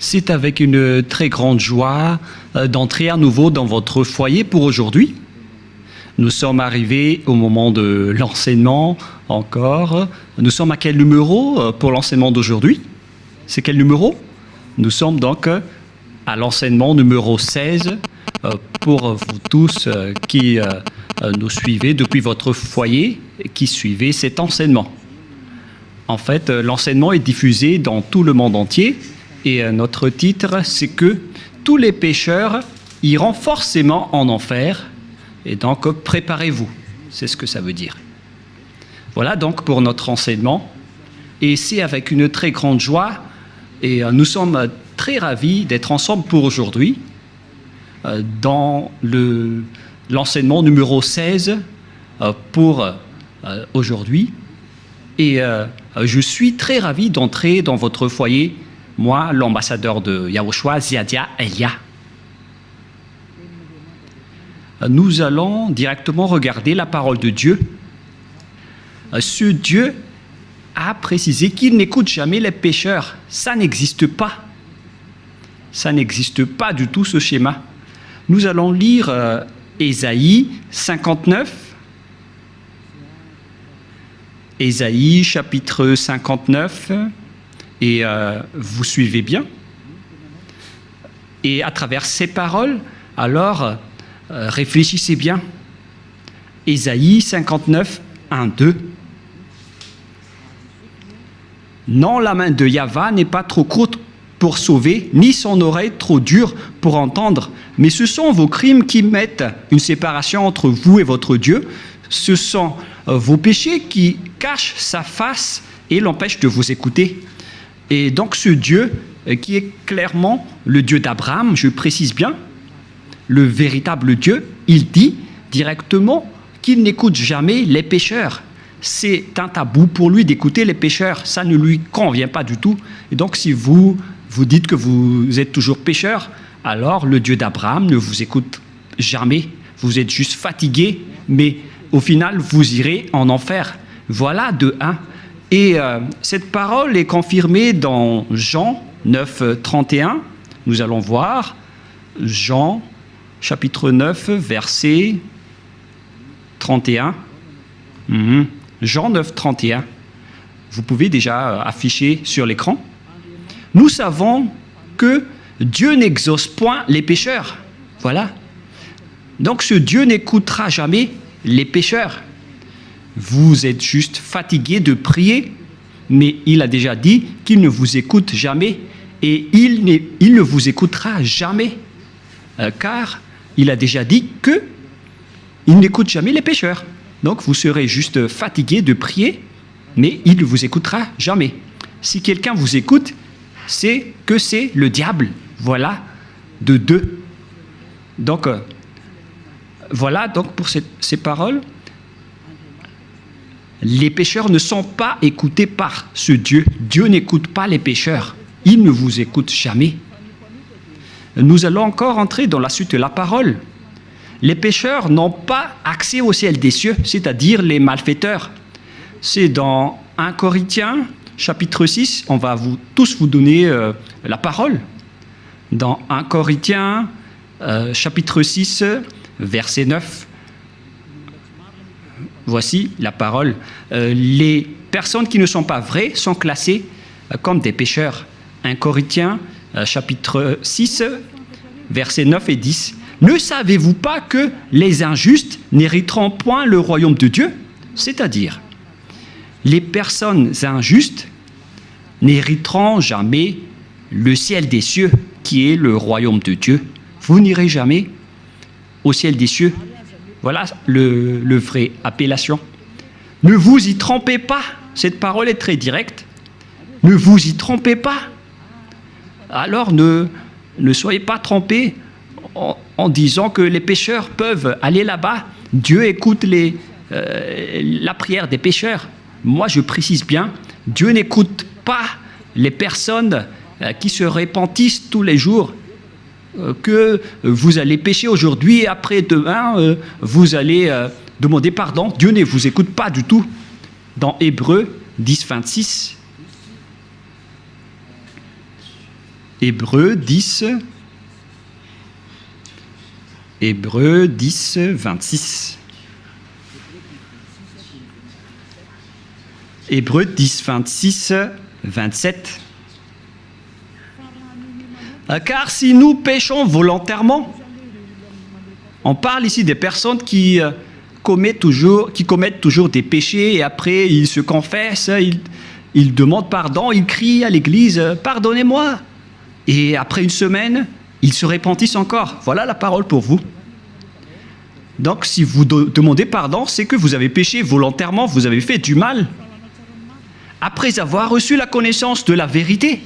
C'est avec une très grande joie d'entrer à nouveau dans votre foyer pour aujourd'hui. Nous sommes arrivés au moment de l'enseignement encore. Nous sommes à quel numéro pour l'enseignement d'aujourd'hui? C'est quel numéro? Nous sommes donc à l'enseignement numéro 16 pour vous tous qui nous suivez depuis votre foyer et qui suivez cet enseignement. En fait, l'enseignement est diffusé dans tout le monde entier et notre titre, c'est que tous les pécheurs iront forcément en enfer et donc préparez-vous. C'est ce que ça veut dire. Voilà donc pour notre enseignement et c'est avec une très grande joie et nous sommes très ravis d'être ensemble pour aujourd'hui dans l'enseignement numéro 16 pour aujourd'hui. Et je suis très ravi d'entrer dans votre foyer, moi, l'ambassadeur de Yahushua, Ziadia Elia. Nous allons directement regarder la parole de Dieu. Ce Dieu a précisé qu'il n'écoute jamais les pécheurs. Ça n'existe pas. Ça n'existe pas du tout, ce schéma. Nous allons lire Ésaïe 59. Ésaïe chapitre 59. Et vous suivez bien. Et à travers ces paroles, alors, réfléchissez bien. Ésaïe 59, 1, 2. Non, la main de Yahva n'est pas trop courte pour sauver, ni son oreille trop dure pour entendre, mais ce sont vos crimes qui mettent une séparation entre vous et votre Dieu. Ce sont vos péchés qui cachent sa face et l'empêchent de vous écouter. Et donc ce Dieu, qui est clairement le Dieu d'Abraham, je précise bien, le véritable Dieu, il dit directement qu'il n'écoute jamais les pécheurs. C'est un tabou pour lui d'écouter les pécheurs. Ça ne lui convient pas du tout. Et donc si vous dites que vous êtes toujours pécheur, alors le Dieu d'Abraham ne vous écoute jamais. Vous êtes juste fatigué, mais au final, vous irez en enfer. Voilà de 1. Et cette parole est confirmée dans Jean 9, 31. Nous allons voir Jean chapitre 9, verset 31. Jean 9, 31. Vous pouvez déjà afficher sur l'écran. Nous savons que Dieu n'exauce point les pécheurs. Voilà. Donc ce Dieu n'écoutera jamais les pécheurs. Vous êtes juste fatigué de prier, mais il a déjà dit qu'il ne vous écoute jamais et il ne vous écoutera jamais, car il a déjà dit qu'il n'écoute jamais les pécheurs. Donc vous serez juste fatigué de prier, mais il ne vous écoutera jamais. Si quelqu'un vous écoute, c'est que c'est le diable. Voilà, de 2. Donc, voilà donc pour ces paroles. Les pécheurs ne sont pas écoutés par ce Dieu. Dieu n'écoute pas les pécheurs. Il ne vous écoute jamais. Nous allons encore entrer dans la suite de la parole. Les pécheurs n'ont pas accès au ciel des cieux, c'est-à-dire les malfaiteurs. C'est dans 1 Corinthiens, chapitre 6, on va tous vous donner la parole. Dans 1 Corinthiens, chapitre 6, verset 9. Voici la parole. Les personnes qui ne sont pas vraies sont classées comme des pécheurs. 1 Corinthiens, chapitre 6, versets 9 et 10. Ne savez-vous pas que les injustes n'hériteront point le royaume de Dieu? C'est-à-dire, les personnes injustes n'hériteront jamais le ciel des cieux, qui est le royaume de Dieu. Vous n'irez jamais au ciel des cieux. Voilà le vrai appellation. Ne vous y trompez pas. Cette parole est très directe. Ne vous y trompez pas. Alors ne soyez pas trompés en disant que les pécheurs peuvent aller là-bas. Dieu écoute la prière des pécheurs. Moi, je précise bien, Dieu n'écoute pas les personnes qui se repentissent tous les jours. Que vous allez pécher aujourd'hui et après demain, vous allez demander pardon. Dieu ne vous écoute pas du tout. Dans Hébreux 10, 26, Hébreux 10, 26. Hébreux 10, 26, 27. Car si nous péchons volontairement, on parle ici des personnes qui commettent toujours des péchés et après ils se confessent, ils demandent pardon, ils crient à l'église « Pardonnez-moi » et après une semaine, ils se repentissent encore. Voilà la parole pour vous. Donc si vous demandez pardon, c'est que vous avez péché volontairement, vous avez fait du mal. Après avoir reçu la connaissance de la vérité,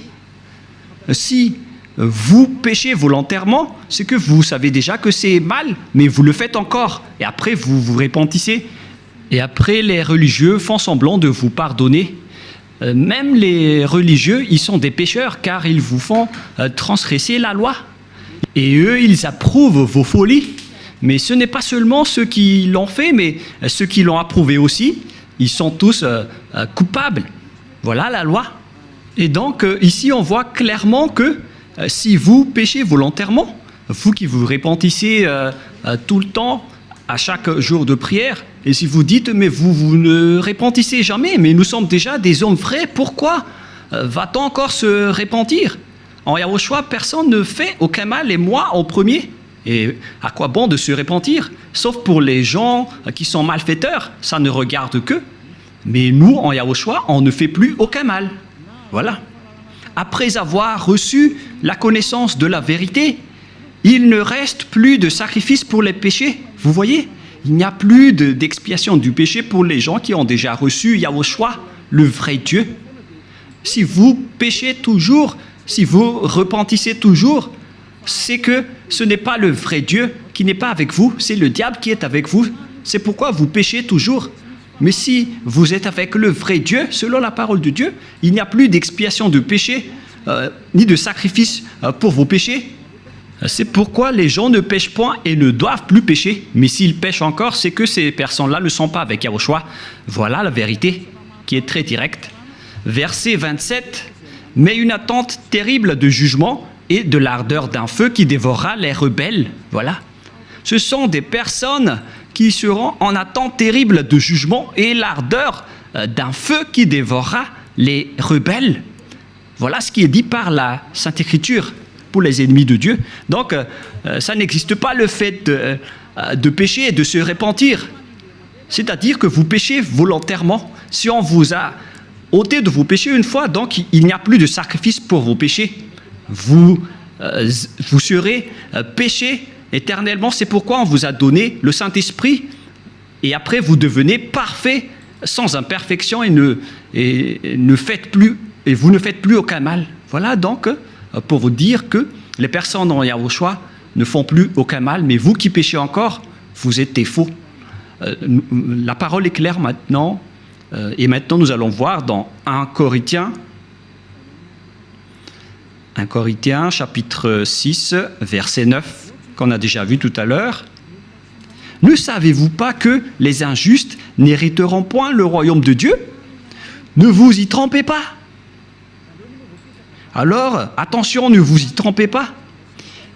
si vous péchez volontairement, c'est que vous savez déjà que c'est mal, mais vous le faites encore. Et après, vous vous repentissez. Et après, les religieux font semblant de vous pardonner. Même les religieux, ils sont des pécheurs, car ils vous font transgresser la loi. Et eux, ils approuvent vos folies. Mais ce n'est pas seulement ceux qui l'ont fait, mais ceux qui l'ont approuvé aussi. Ils sont tous coupables. Voilà la loi. Et donc, ici, on voit clairement que si vous péchez volontairement, vous qui vous repentissez tout le temps, à chaque jour de prière, et si vous dites, mais vous ne repentissez jamais, mais nous sommes déjà des hommes vrais, pourquoi va-t-on encore se repentir? En Yahushua, personne ne fait aucun mal, et moi en premier. Et à quoi bon de se repentir? Sauf pour les gens qui sont malfaiteurs, ça ne regarde qu'eux. Mais nous, en Yahushua, on ne fait plus aucun mal. Voilà. Après avoir reçu la connaissance de la vérité, il ne reste plus de sacrifice pour les péchés. Vous voyez, il n'y a plus d'expiation du péché pour les gens qui ont déjà reçu Yahushua, le vrai Dieu. Si vous péchez toujours, si vous repentissez toujours, c'est que ce n'est pas le vrai Dieu qui n'est pas avec vous, c'est le diable qui est avec vous. C'est pourquoi vous péchez toujours. Mais si vous êtes avec le vrai Dieu, selon la parole de Dieu, il n'y a plus d'expiation de péché, ni de sacrifice pour vos péchés. C'est pourquoi les gens ne pêchent point et ne doivent plus pécher. Mais s'ils pêchent encore, c'est que ces personnes-là ne sont pas avec Yahushua. Voilà la vérité qui est très directe. Verset 27. Mais une attente terrible de jugement et de l'ardeur d'un feu qui dévorera les rebelles. Voilà. Ce sont des personnes qui seront en attente terrible de jugement et l'ardeur d'un feu qui dévorera les rebelles. Voilà ce qui est dit par la Sainte Écriture pour les ennemis de Dieu. Donc, ça n'existe pas le fait de pécher et de se repentir. C'est-à-dire que vous péchez volontairement. Si on vous a ôté de vos péchés une fois, donc il n'y a plus de sacrifice pour vos péchés. Vous serez péchés éternellement. C'est pourquoi on vous a donné le Saint-Esprit. Et après, vous devenez parfait, sans imperfection, et vous ne faites plus aucun mal. Voilà donc pour vous dire que les personnes en Yahushua ne font plus aucun mal, mais vous qui péchez encore, vous êtes des faux. La parole est claire maintenant, et maintenant nous allons voir dans 1 Corinthiens chapitre 6, verset 9, qu'on a déjà vu tout à l'heure. Ne savez-vous pas que les injustes n'hériteront point le royaume de Dieu? Ne vous y trompez pas. Alors, attention, ne vous y trompez pas.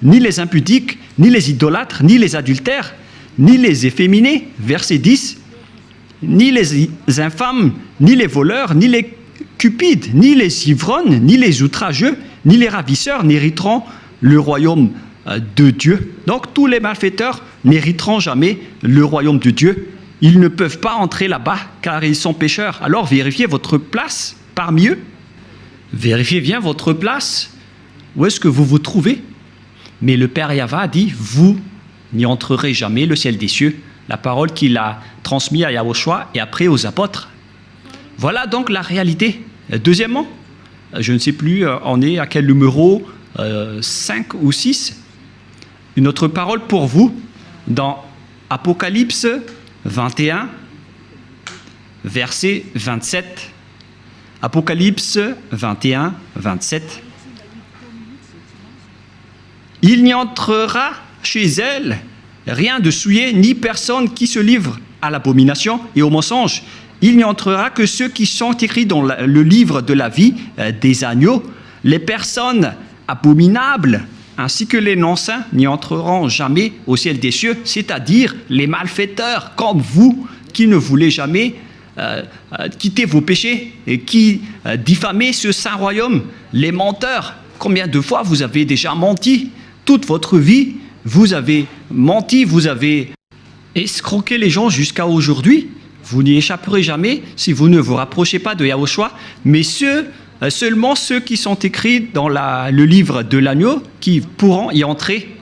Ni les impudiques, ni les idolâtres, ni les adultères, ni les efféminés, verset 10, ni les infâmes, ni les voleurs, ni les cupides, ni les ivrognes, ni les outrageux, ni les ravisseurs n'hériteront le royaume de Dieu. Donc tous les malfaiteurs n'hériteront jamais le royaume de Dieu. Ils ne peuvent pas entrer là-bas car ils sont pécheurs. Alors vérifiez votre place parmi eux. Vérifiez bien votre place. Où est-ce que vous vous trouvez? Mais le Père Yahva dit, vous n'y entrerez jamais le ciel des cieux. La parole qu'il a transmise à Yahushua et après aux apôtres. Voilà donc la réalité. Deuxièmement, je ne sais plus, on est à quel numéro, 5 ou 6. Une autre parole pour vous, dans Apocalypse 21, verset 27. Apocalypse 21, 27. Il n'y entrera chez elle rien de souillé, ni personne qui se livre à l'abomination et au mensonge. Il n'y entrera que ceux qui sont écrits dans le livre de la vie des agneaux. Les personnes abominables, ainsi que les non-saints n'y entreront jamais au ciel des cieux, c'est-à-dire les malfaiteurs comme vous qui ne voulez jamais quitter vos péchés et qui diffamez ce saint royaume, les menteurs. Combien de fois vous avez déjà menti? Toute votre vie, vous avez menti, vous avez escroqué les gens jusqu'à aujourd'hui. Vous n'y échapperez jamais si vous ne vous rapprochez pas de Yahushua, mais seulement ceux qui sont écrits dans le livre de l'agneau qui pourront y entrer.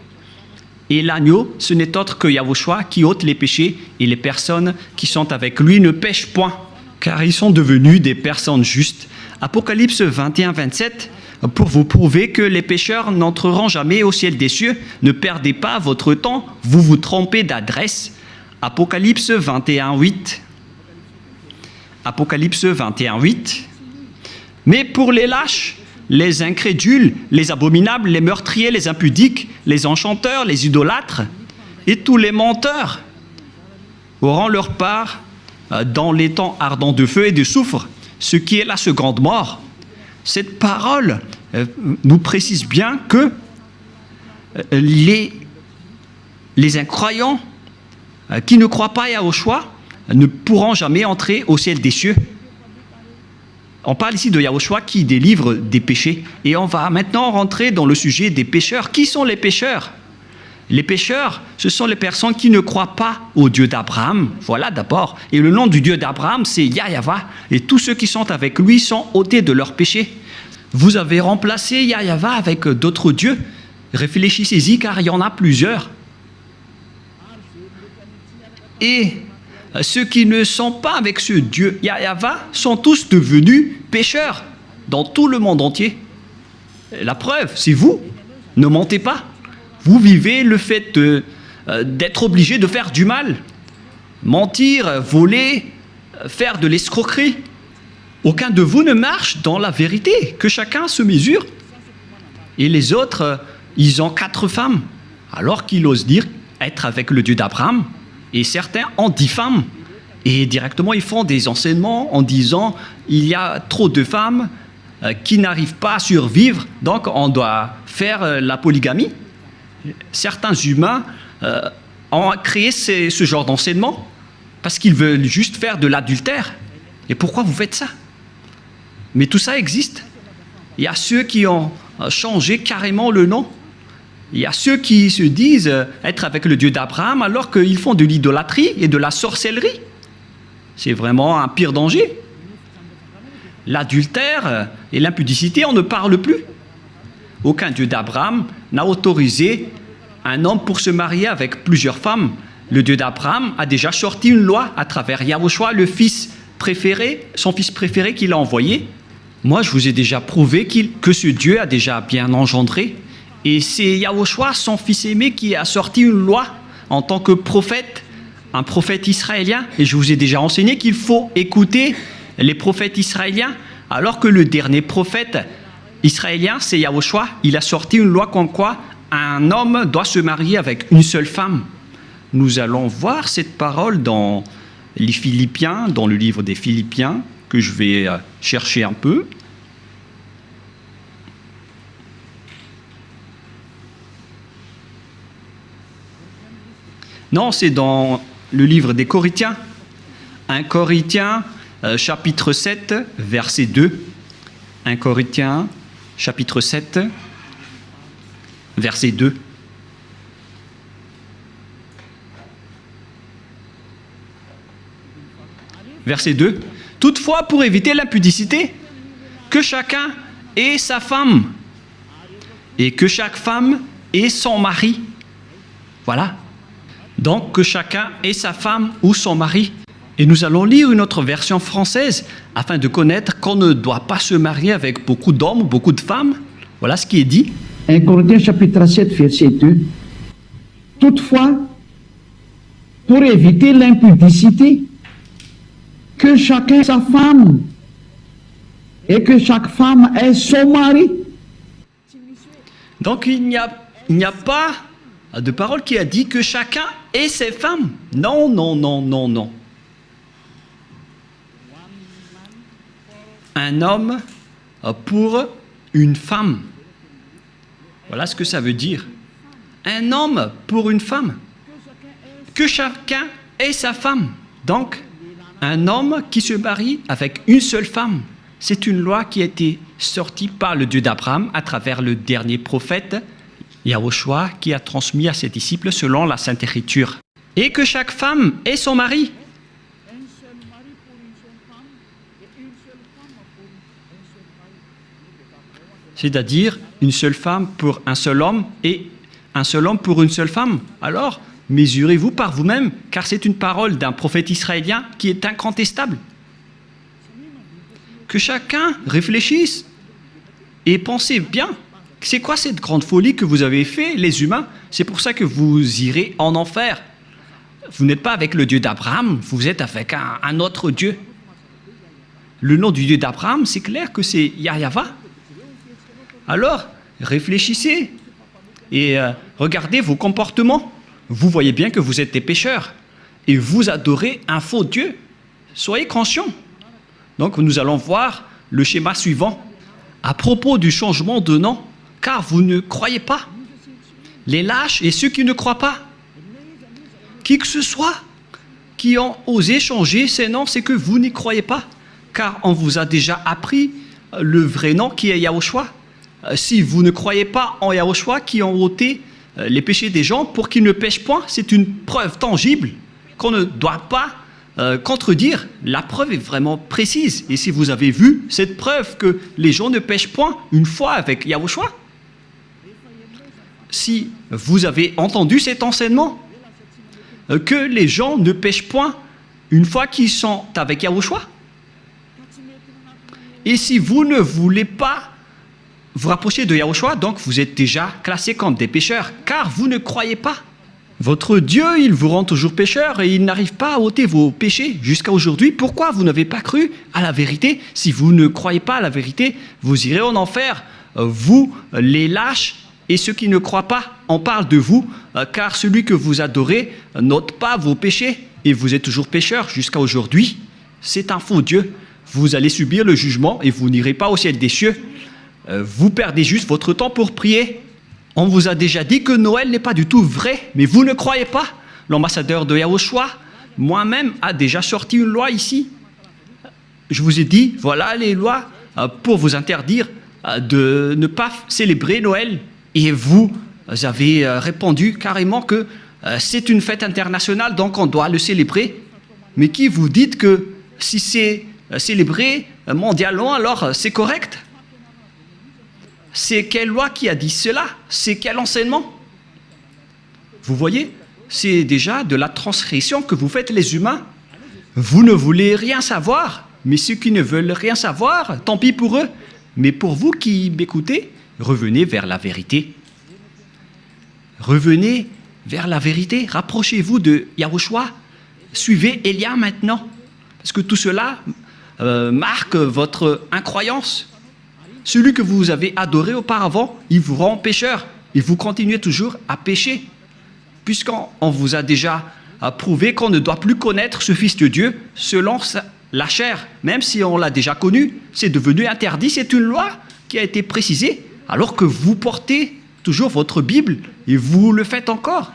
Et l'agneau, ce n'est autre que Yahushua qui ôte les péchés, et les personnes qui sont avec lui ne pêchent point, car ils sont devenus des personnes justes. Apocalypse 21, 27, pour vous prouver que les pécheurs n'entreront jamais au ciel des cieux, ne perdez pas votre temps, vous vous trompez d'adresse. Apocalypse 21, 8. Apocalypse 21, 8. Mais pour les lâches, les incrédules, les abominables, les meurtriers, les impudiques, les enchanteurs, les idolâtres et tous les menteurs auront leur part dans les temps ardents de feu et de soufre, ce qui est la seconde mort. Cette parole nous précise bien que les incroyants qui ne croient pas à Yahushua ne pourront jamais entrer au ciel des cieux. On parle ici de Yahushua qui délivre des péchés. Et on va maintenant rentrer dans le sujet des pécheurs. Qui sont les pécheurs? Les pécheurs, ce sont les personnes qui ne croient pas au Dieu d'Abraham. Voilà d'abord. Et le nom du Dieu d'Abraham, c'est Yahyawa. Et tous ceux qui sont avec lui sont ôtés de leurs péchés. Vous avez remplacé Yahyawa avec d'autres dieux. Réfléchissez-y car il y en a plusieurs. Et ceux qui ne sont pas avec ce Dieu Yahyawa sont tous devenus pécheurs dans tout le monde entier. La preuve, c'est vous. Ne mentez pas. Vous vivez le fait d'être obligé de faire du mal. Mentir, voler, faire de l'escroquerie. Aucun de vous ne marche dans la vérité. Que chacun se mesure. Et les autres, ils ont 4 femmes. Alors qu'ils osent dire être avec le Dieu d'Abraham. Et certains en diffament. Et directement, ils font des enseignements en disant il y a trop de femmes qui n'arrivent pas à survivre, donc on doit faire la polygamie. Certains humains ont créé ce genre d'enseignement parce qu'ils veulent juste faire de l'adultère. Et pourquoi vous faites ça? Mais tout ça existe. Il y a ceux qui ont changé carrément le nom. Il y a ceux qui se disent être avec le Dieu d'Abraham alors qu'ils font de l'idolâtrie et de la sorcellerie. C'est vraiment un pire danger. L'adultère et l'impudicité, on ne parle plus. Aucun Dieu d'Abraham n'a autorisé un homme pour se marier avec plusieurs femmes. Le Dieu d'Abraham a déjà sorti une loi à travers Yahushua, le fils préféré, son fils préféré qu'il a envoyé. Moi, je vous ai déjà prouvé que ce Dieu a déjà bien engendré. Et c'est Yahushua, son fils aimé, qui a sorti une loi en tant que prophète, un prophète israélien. Et je vous ai déjà enseigné qu'il faut écouter les prophètes israéliens, alors que le dernier prophète israélien, c'est Yahushua. Il a sorti une loi comme quoi un homme doit se marier avec une seule femme. Nous allons voir cette parole dans les Philippiens, dans le livre des Philippiens, que je vais chercher un peu. Non, c'est dans le livre des Corinthiens. 1 Corinthiens, chapitre 7, verset 2. 1 Corinthiens, chapitre 7, verset 2. Verset 2. Toutefois, pour éviter l'impudicité, que chacun ait sa femme, et que chaque femme ait son mari. Voilà. Donc, que chacun ait sa femme ou son mari. Et nous allons lire une autre version française, afin de connaître qu'on ne doit pas se marier avec beaucoup d'hommes ou beaucoup de femmes. Voilà ce qui est dit. 1 Corinthiens chapitre 7, verset 2. Toutefois, pour éviter l'impudicité, que chacun ait sa femme et que chaque femme ait son mari. Donc il n'y a pas de parole qui a dit que chacun ait ses femmes. Non, non, non, non, non. Un homme pour une femme. Voilà ce que ça veut dire. Un homme pour une femme. Que chacun ait sa femme. Donc, un homme qui se marie avec une seule femme. C'est une loi qui a été sortie par le Dieu d'Abraham à travers le dernier prophète, Yahushua, qui a transmis à ses disciples selon la Sainte Écriture. Et que chaque femme ait son mari. C'est-à-dire une seule femme pour un seul homme et un seul homme pour une seule femme. Alors, mesurez-vous par vous-même, car c'est une parole d'un prophète israélien qui est incontestable. Que chacun réfléchisse et pensez bien. C'est quoi cette grande folie que vous avez fait, les humains? C'est pour ça que vous irez en enfer. Vous n'êtes pas avec le Dieu d'Abraham, vous êtes avec un autre Dieu. Le nom du Dieu d'Abraham, c'est clair que c'est Yahva. Alors, réfléchissez et regardez vos comportements. Vous voyez bien que vous êtes des pécheurs et vous adorez un faux Dieu. Soyez conscients. Donc, nous allons voir le schéma suivant. À propos du changement de nom, car vous ne croyez pas. Les lâches et ceux qui ne croient pas. Qui que ce soit qui ont osé changer ces noms, c'est que vous n'y croyez pas. Car on vous a déjà appris le vrai nom qui est Yahushua. Si vous ne croyez pas en Yahushua qui ont ôté les péchés des gens pour qu'ils ne pêchent point, c'est une preuve tangible qu'on ne doit pas contredire. La preuve est vraiment précise. Et si vous avez vu cette preuve que les gens ne pêchent point une fois avec Yahushua, si vous avez entendu cet enseignement, que les gens ne pêchent point une fois qu'ils sont avec Yahushua, et si vous ne voulez pas vous rapprocher de Yahushua, donc vous êtes déjà classés comme des pécheurs, car vous ne croyez pas. Votre Dieu, il vous rend toujours pécheur et il n'arrive pas à ôter vos péchés jusqu'à aujourd'hui. Pourquoi vous n'avez pas cru à la vérité? Si vous ne croyez pas à la vérité, vous irez en enfer. Vous, les lâches et ceux qui ne croient pas, on parle de vous, car celui que vous adorez n'ôte pas vos péchés et vous êtes toujours pécheur jusqu'à aujourd'hui. C'est un faux Dieu. Vous allez subir le jugement et vous n'irez pas au ciel des cieux. Vous perdez juste votre temps pour prier. On vous a déjà dit que Noël n'est pas du tout vrai, mais vous ne croyez pas. L'ambassadeur de Yahushua, moi-même, a déjà sorti une loi ici. Je vous ai dit, voilà les lois pour vous interdire de ne pas célébrer Noël. Et vous avez répondu carrément que c'est une fête internationale, donc on doit le célébrer. Mais qui vous dites que si c'est célébré mondialement, alors c'est correct? C'est quelle loi qui a dit cela? C'est quel enseignement? Vous voyez, c'est déjà de la transgression que vous faites les humains. Vous ne voulez rien savoir, mais ceux qui ne veulent rien savoir, tant pis pour eux. Mais pour vous qui m'écoutez, revenez vers la vérité. Revenez vers la vérité. Rapprochez-vous de Yahushua. Suivez Élia maintenant. Parce que tout cela marque votre incroyance. Celui que vous avez adoré auparavant, il vous rend pécheur. Et vous continuez toujours à pécher. Puisqu'on vous a déjà prouvé qu'on ne doit plus connaître ce Fils de Dieu selon la chair. Même si on l'a déjà connu, c'est devenu interdit. C'est une loi qui a été précisée. Alors que vous portez toujours votre Bible et vous le faites encore.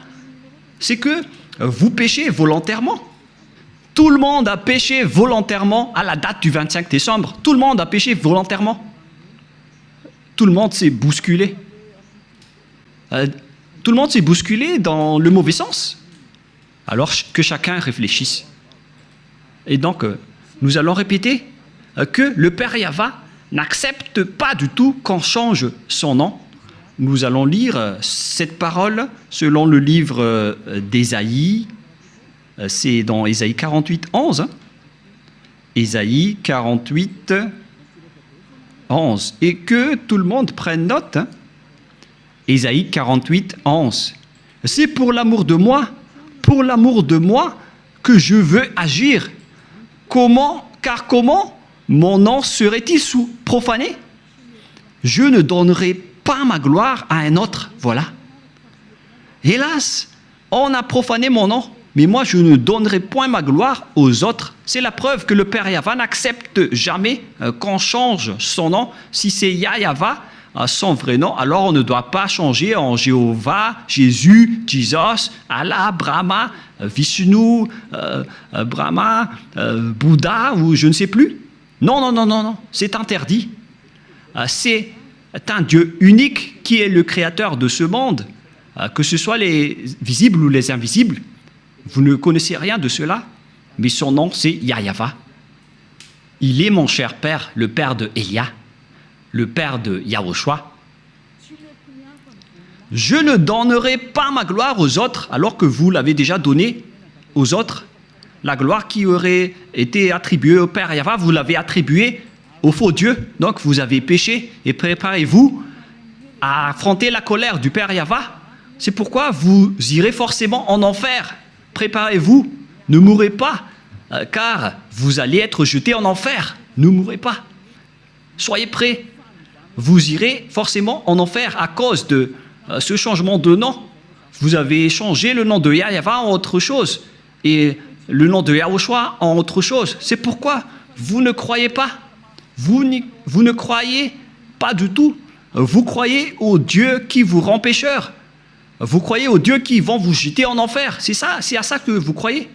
C'est que vous péchez volontairement. Tout le monde a péché volontairement à la date du 25 décembre. Tout le monde a péché volontairement. Tout le monde s'est bousculé. Tout le monde s'est bousculé dans le mauvais sens. Alors que chacun réfléchisse. Et donc, nous allons répéter que le Père Yahva n'accepte pas du tout qu'on change son nom. Nous allons lire cette parole selon le livre d'Ésaïe. C'est dans Ésaïe 48, 11. Ésaïe 48, 11. Et que tout le monde prenne note. Ésaïe 48, 11. C'est pour l'amour de moi que je veux agir. Car comment mon nom serait-il profané? Je ne donnerai pas ma gloire à un autre. Voilà. Hélas, on a profané mon nom, mais moi je ne donnerai point ma gloire aux autres. C'est la preuve que le Père Yahva n'accepte jamais qu'on change son nom. Si c'est Yahva, son vrai nom, alors on ne doit pas changer en Jéhovah, Jésus, Jesus, Allah, Brahma, Vishnu, Brahma, Bouddha ou je ne sais plus. Non, non, non, non, non, c'est interdit. C'est un Dieu unique qui est le créateur de ce monde, que ce soit les visibles ou les invisibles. Vous ne connaissez rien de cela, mais son nom c'est Yahweh. Il est mon cher père, le père de Elia, le père de Yahushua. Je ne donnerai pas ma gloire aux autres alors que vous l'avez déjà donnée aux autres. La gloire qui aurait été attribuée au Père Yahweh, vous l'avez attribuée au faux Dieu. Donc vous avez péché et préparez-vous à affronter la colère du Père Yahweh. C'est pourquoi vous irez forcément en enfer. Préparez-vous, ne mourrez pas, car vous allez être jetés en enfer. Ne mourrez pas. Soyez prêts. Vous irez forcément en enfer à cause de ce changement de nom. Vous avez changé le nom de Yahweh en autre chose et le nom de Yahushua en autre chose. C'est pourquoi vous ne croyez pas. Vous ne croyez pas du tout. Vous croyez au Dieu qui vous rend pécheur. Vous croyez aux dieux qui vont vous jeter en enfer. C'est ça, c'est à ça que vous croyez.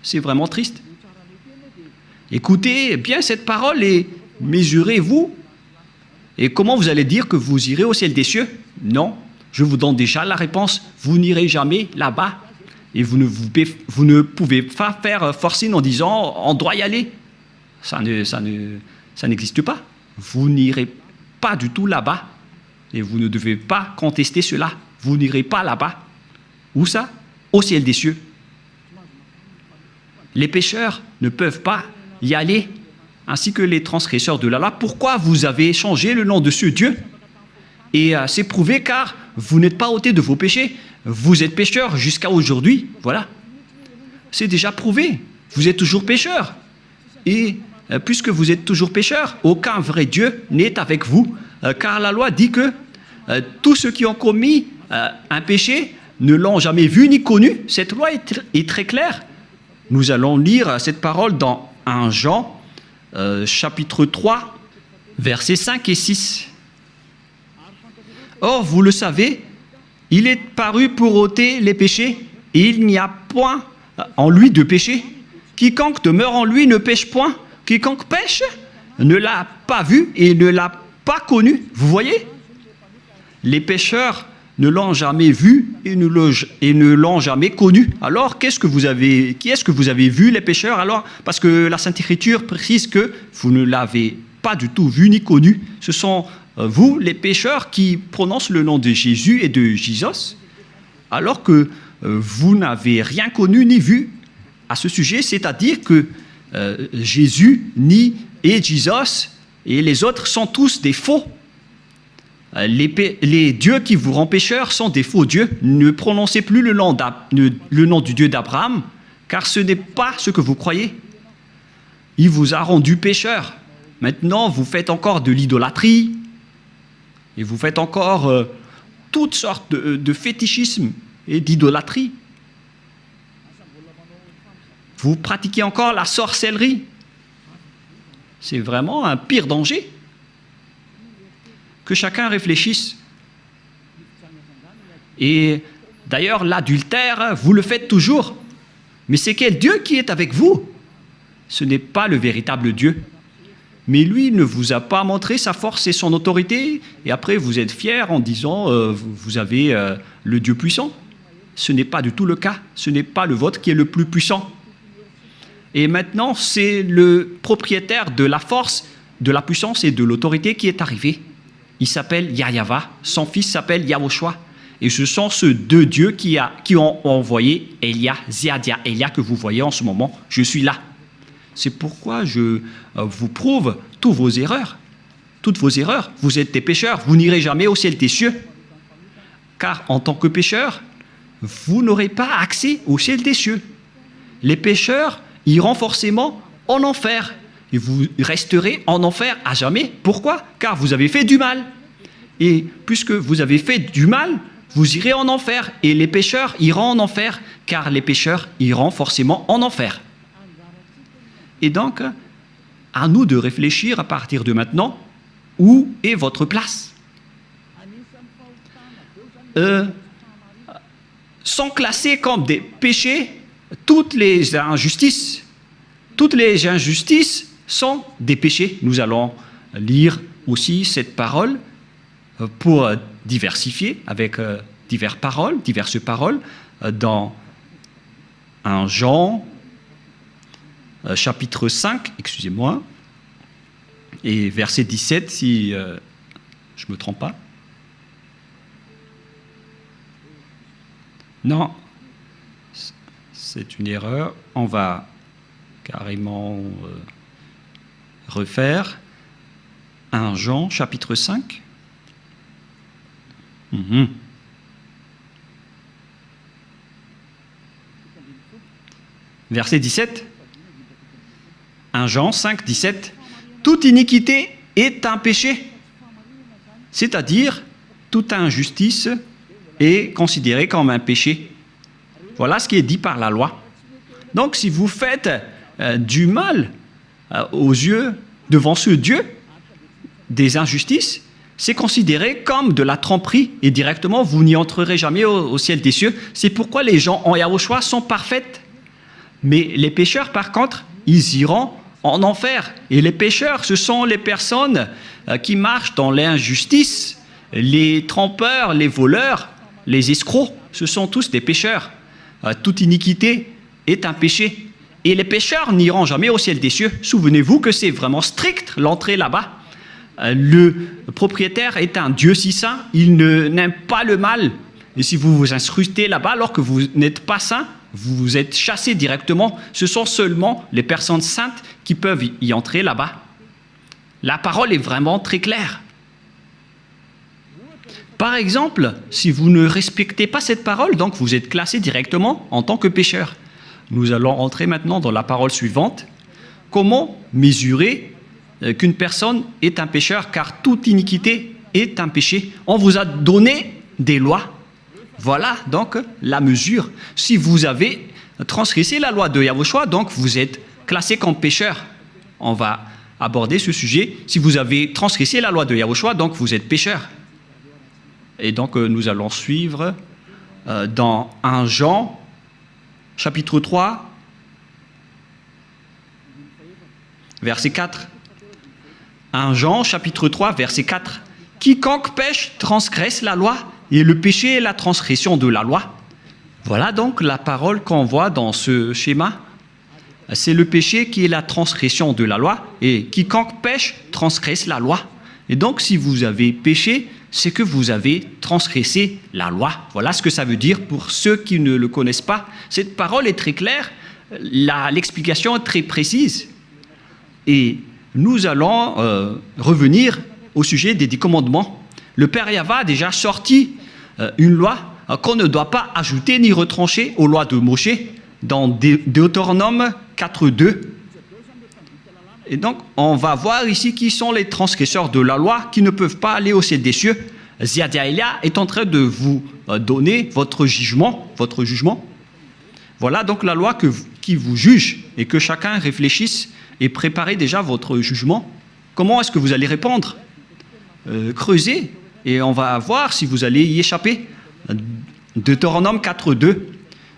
C'est vraiment triste. Écoutez bien cette parole et mesurez-vous. Et comment vous allez dire que vous irez au ciel des cieux? Non, je vous donne déjà la réponse. Vous n'irez jamais là-bas. Et vous ne pouvez pas faire forcing en disant on doit y aller. Ça n'existe pas. Vous n'irez pas du tout là-bas. Et vous ne devez pas contester cela. Vous n'irez pas là-bas. Où ça? Au ciel des cieux. Les pécheurs ne peuvent pas y aller, ainsi que les transgresseurs de la loi. Pourquoi vous avez changé le nom de ce Dieu? Et c'est prouvé car vous n'êtes pas ôté de vos péchés. Vous êtes pécheurs jusqu'à aujourd'hui. Voilà. C'est déjà prouvé. Vous êtes toujours pécheurs. Et puisque vous êtes toujours pécheurs, aucun vrai Dieu n'est avec vous. Car la loi dit que tous ceux qui ont commis un péché ne l'ont jamais vu ni connu. Cette loi est très claire. Nous allons lire cette parole dans 1 Jean, chapitre 3, versets 5 et 6. Or, vous le savez, il est paru pour ôter les péchés, et il n'y a point en lui de péché. Quiconque demeure en lui ne pêche point. Quiconque pêche ne l'a pas vu et ne l'a pas connu. Vous voyez? Les pécheurs ne l'ont jamais vu et ne l'ont jamais connu. Alors, qui est-ce que vous avez vu, les pécheurs? Alors, parce que la Sainte Écriture précise que vous ne l'avez pas du tout vu ni connu. Ce sont vous, les pécheurs, qui prononcent le nom de Jésus et de Jesus, alors que vous n'avez rien connu ni vu à ce sujet, c'est-à-dire que Jésus et Jesus et les autres sont tous des faux. Les dieux qui vous rendent pécheurs sont des faux dieux. Ne prononcez plus le nom du Dieu d'Abraham, car ce n'est pas ce que vous croyez. Il vous a rendu pécheur. Maintenant, vous faites encore de l'idolâtrie, et vous faites encore toutes sortes de fétichisme et d'idolâtrie. Vous pratiquez encore la sorcellerie. C'est vraiment un pire danger. Que chacun réfléchisse. Et d'ailleurs, l'adultère, vous le faites toujours. Mais c'est quel Dieu qui est avec vous? Ce n'est pas le véritable Dieu. Mais lui ne vous a pas montré sa force et son autorité, et après vous êtes fiers en disant vous avez le Dieu puissant. Ce n'est pas du tout le cas. Ce n'est pas le vôtre qui est le plus puissant. Et maintenant, c'est le propriétaire de la force, de la puissance et de l'autorité qui est arrivé. Il s'appelle Yahweh, son fils s'appelle Yahushua. Et ce sont ces deux dieux qui ont envoyé Elia, Ziadia, Elia que vous voyez en ce moment. Je suis là. C'est pourquoi je vous prouve toutes vos erreurs. Toutes vos erreurs. Vous êtes des pécheurs. Vous n'irez jamais au ciel des cieux. Car en tant que pécheurs, vous n'aurez pas accès au ciel des cieux. Les pécheurs iront forcément en enfer. Et vous resterez en enfer à jamais. Pourquoi? Car vous avez fait du mal. Et puisque vous avez fait du mal, vous irez en enfer. Et les pécheurs iront en enfer, car les pécheurs iront forcément en enfer. Et donc, à nous de réfléchir à partir de maintenant, où est votre place? sont classés comme des péchés. Toutes les injustices sont des péchés. Nous allons lire aussi cette parole pour diversifier avec diverses paroles dans 1 Jean chapitre 5, excusez-moi, et verset 17 si je ne me trompe pas. Non, c'est une erreur. On va carrément refaire 1 Jean chapitre 5. Verset 17. 1 Jean 5, 17. Toute iniquité est un péché, c'est-à-dire toute injustice est considérée comme un péché. Voilà ce qui est dit par la loi. Donc si vous faites du mal aux yeux, devant ce Dieu, des injustices, c'est considéré comme de la tromperie et directement vous n'y entrerez jamais au ciel des cieux. C'est pourquoi les gens en Yahushua sont parfaits. Mais les pécheurs, par contre, ils iront en enfer. Et les pécheurs, ce sont les personnes qui marchent dans l'injustice, les trompeurs, les voleurs, les escrocs, ce sont tous des pécheurs. Toute iniquité est un péché. Et les pécheurs n'iront jamais au ciel des cieux. Souvenez-vous que c'est vraiment strict l'entrée là-bas. Le propriétaire est un Dieu si saint, il n'aime pas le mal. Et si vous vous incrustez là-bas alors que vous n'êtes pas saint, vous êtes chassé directement. Ce sont seulement les personnes saintes qui peuvent y entrer là-bas. La parole est vraiment très claire. Par exemple, si vous ne respectez pas cette parole, donc vous êtes classé directement en tant que pécheur. Nous allons entrer maintenant dans la parole suivante. Comment mesurer qu'une personne est un pécheur, car toute iniquité est un péché. On vous a donné des lois. Voilà donc la mesure. Si vous avez transgressé la loi de Yahushua, donc vous êtes classé comme pécheur. On va aborder ce sujet. Si vous avez transgressé la loi de Yahushua, donc vous êtes pécheur. Et donc nous allons suivre dans 1 Jean, chapitre 3, verset 4. 1 Jean, chapitre 3, verset 4. Quiconque pêche transgresse la loi, et le péché est la transgression de la loi. Voilà donc la parole qu'on voit dans ce schéma. C'est le péché qui est la transgression de la loi, et quiconque pêche transgresse la loi. Et donc si vous avez péché, c'est que vous avez transgressé la loi. Voilà ce que ça veut dire pour ceux qui ne le connaissent pas. Cette parole est très claire, l'explication est très précise. Et nous allons revenir au sujet des 10 commandements. Le Père Yahva a déjà sorti une loi qu'on ne doit pas ajouter ni retrancher aux lois de Moshe dans Deutéronome 4.2. Et donc, on va voir ici qui sont les transgresseurs de la loi qui ne peuvent pas aller au ciel des cieux. Ziadiaïlia est en train de vous donner votre jugement. Voilà donc la loi qui vous juge et que chacun réfléchisse et prépare déjà votre jugement. Comment est-ce que vous allez répondre? Creusez et on va voir si vous allez y échapper. Deutéronome 4.2.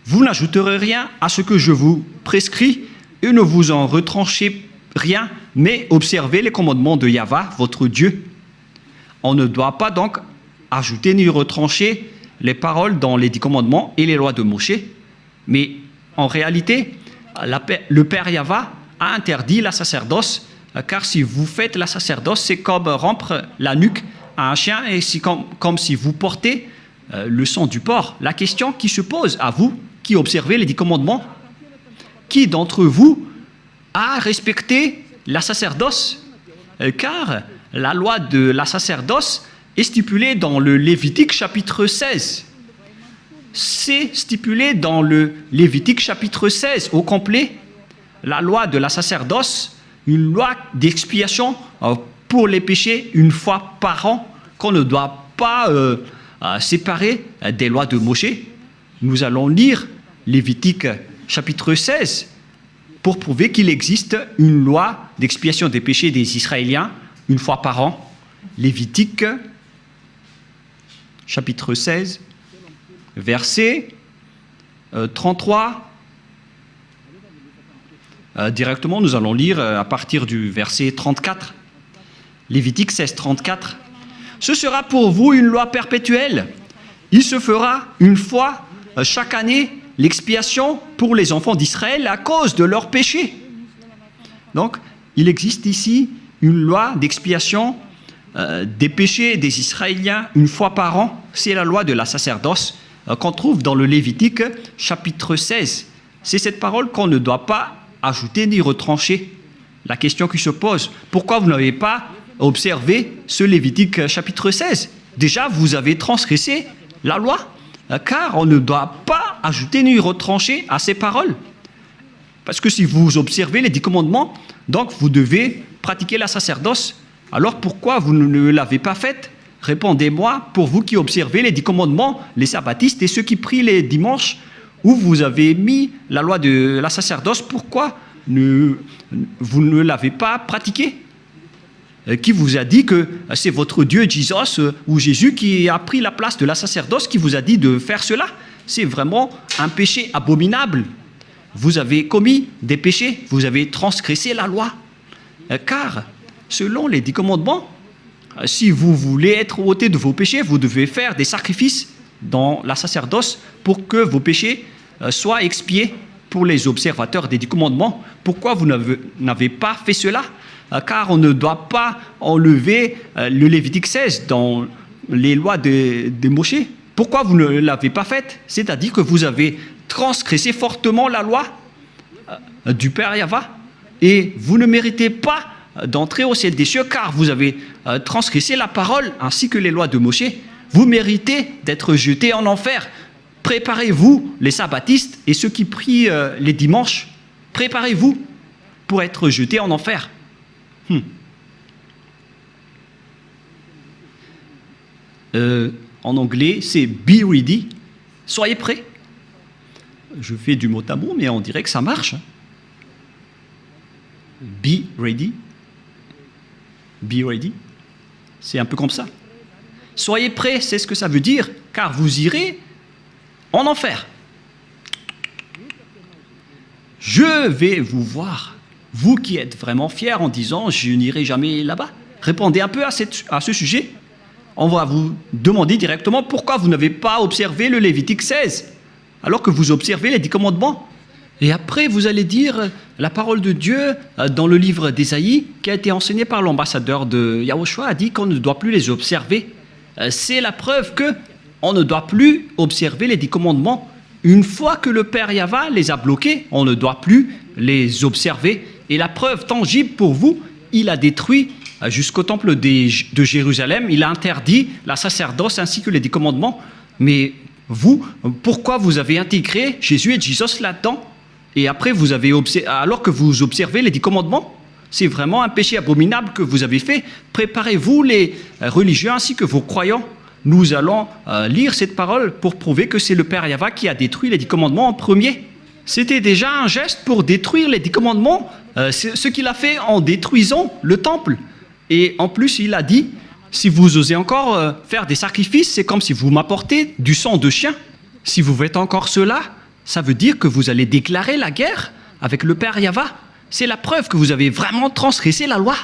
Vous n'ajouterez rien à ce que je vous prescris et ne vous en retranchez rien, mais observez les commandements de Yahva, votre Dieu. On ne doit pas donc ajouter ni retrancher les paroles dans les 10 commandements et les lois de Moshe. Mais en réalité, le Père Yahva a interdit la sacerdoce, car si vous faites la sacerdoce, c'est comme rompre la nuque à un chien et c'est comme si vous portez le sang du porc. La question qui se pose à vous, qui observez les 10 commandements, qui d'entre vous a respecté la sacerdoce? Car la loi de la sacerdoce est stipulée dans le Lévitique chapitre 16. C'est stipulé dans le Lévitique chapitre 16 au complet. La loi de la sacerdoce, une loi d'expiation pour les péchés une fois par an, qu'on ne doit pas séparer des lois de Moshe. Nous allons lire Lévitique chapitre 16 pour prouver qu'il existe une loi d'expiation des péchés des Israéliens une fois par an. Lévitique chapitre 16, verset 33. Directement, nous allons lire à partir du verset 34. Lévitique 16, 34. Ce sera pour vous une loi perpétuelle. Il se fera une fois chaque année l'expiation pour les enfants d'Israël à cause de leurs péchés. Donc, il existe ici une loi d'expiation des péchés des Israéliens une fois par an. C'est la loi de la sacerdoce qu'on trouve dans le Lévitique chapitre 16. C'est cette parole qu'on ne doit pas ajouter ni retrancher. La question qui se pose, pourquoi vous n'avez pas observé ce Lévitique chapitre 16? Déjà, vous avez transgressé la loi, car on ne doit pas ajouter ni retrancher à ces paroles. Parce que si vous observez les 10 commandements, donc vous devez pratiquer la sacerdoce. Alors pourquoi vous ne l'avez pas faite? Répondez-moi, pour vous qui observez les 10 commandements, les sabbatistes et ceux qui prient les dimanches, où vous avez mis la loi de la sacerdoce, pourquoi vous ne l'avez pas pratiquée? Qui vous a dit que c'est votre Dieu, Jesus, ou Jésus, qui a pris la place de la sacerdoce, qui vous a dit de faire cela? C'est vraiment un péché abominable. Vous avez commis des péchés, vous avez transgressé la loi. Car, selon les 10 commandements, si vous voulez être ôté de vos péchés, vous devez faire des sacrifices dans la sacerdoce pour que vos péchés soient expiés pour les observateurs des 10 commandements. Pourquoi vous n'avez pas fait cela? Car on ne doit pas enlever le Lévitique 16 dans les lois de Moïse. Pourquoi vous ne l'avez pas fait? C'est-à-dire que vous avez transgressé fortement la loi du Père Yahva et vous ne méritez pas d'entrer au ciel des cieux car vous avez transgressé la parole ainsi que les lois de Moïse. Vous méritez d'être jetés en enfer. Préparez-vous, les sabbatistes et ceux qui prient les dimanches, préparez-vous pour être jetés en enfer. En anglais, c'est be ready. Soyez prêts. Je fais du mot à mot, mais on dirait que ça marche. Be ready. Be ready. C'est un peu comme ça. Soyez prêts, c'est ce que ça veut dire, car vous irez en enfer. Je vais vous voir, vous qui êtes vraiment fiers en disant « je n'irai jamais là-bas ». Répondez un peu à ce sujet. On va vous demander directement pourquoi vous n'avez pas observé le Lévitique 16, alors que vous observez les 10 commandements. Et après, vous allez dire la parole de Dieu dans le livre d'Ésaïe, qui a été enseigné par l'ambassadeur de Yahushua, a dit qu'on ne doit plus les observer. C'est la preuve qu'on ne doit plus observer les 10 commandements. Une fois que le Père Yahva les a bloqués, on ne doit plus les observer. Et la preuve tangible pour vous, il a détruit jusqu'au temple de Jérusalem, il a interdit la sacerdoce ainsi que les 10 commandements. Mais vous, pourquoi vous avez intégré Jésus et Jesus là-dedans? Et après, alors que vous observez les 10 commandements, c'est vraiment un péché abominable que vous avez fait. Préparez-vous, les religieux ainsi que vos croyants. Nous allons lire cette parole pour prouver que c'est le Père Yahva qui a détruit les 10 commandements en premier. C'était déjà un geste pour détruire les 10 commandements, ce qu'il a fait en détruisant le temple. Et en plus, il a dit, si vous osez encore faire des sacrifices, c'est comme si vous m'apportez du sang de chien. Si vous faites encore cela, ça veut dire que vous allez déclarer la guerre avec le Père Yahva. C'est la preuve que vous avez vraiment transgressé la loi.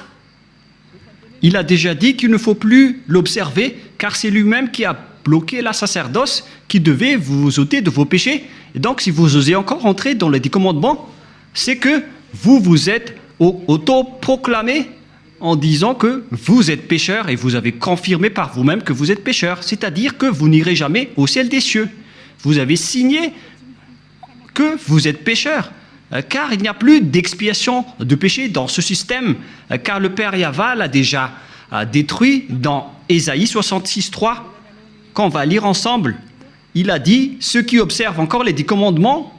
Il a déjà dit qu'il ne faut plus l'observer, car c'est lui-même qui a bloqué la sacerdoce, qui devait vous ôter de vos péchés. Et donc, si vous osez encore entrer dans les 10 commandements, c'est que vous vous êtes auto-proclamé en disant que vous êtes pécheur et vous avez confirmé par vous-même que vous êtes pécheur. C'est-à-dire que vous n'irez jamais au ciel des cieux. Vous avez signé que vous êtes pécheur. Car il n'y a plus d'expiation de péché dans ce système, car le Père Yahva l'a déjà détruit dans Ésaïe 66, 3, qu'on va lire ensemble. Il a dit, ceux qui observent encore les 10 commandements,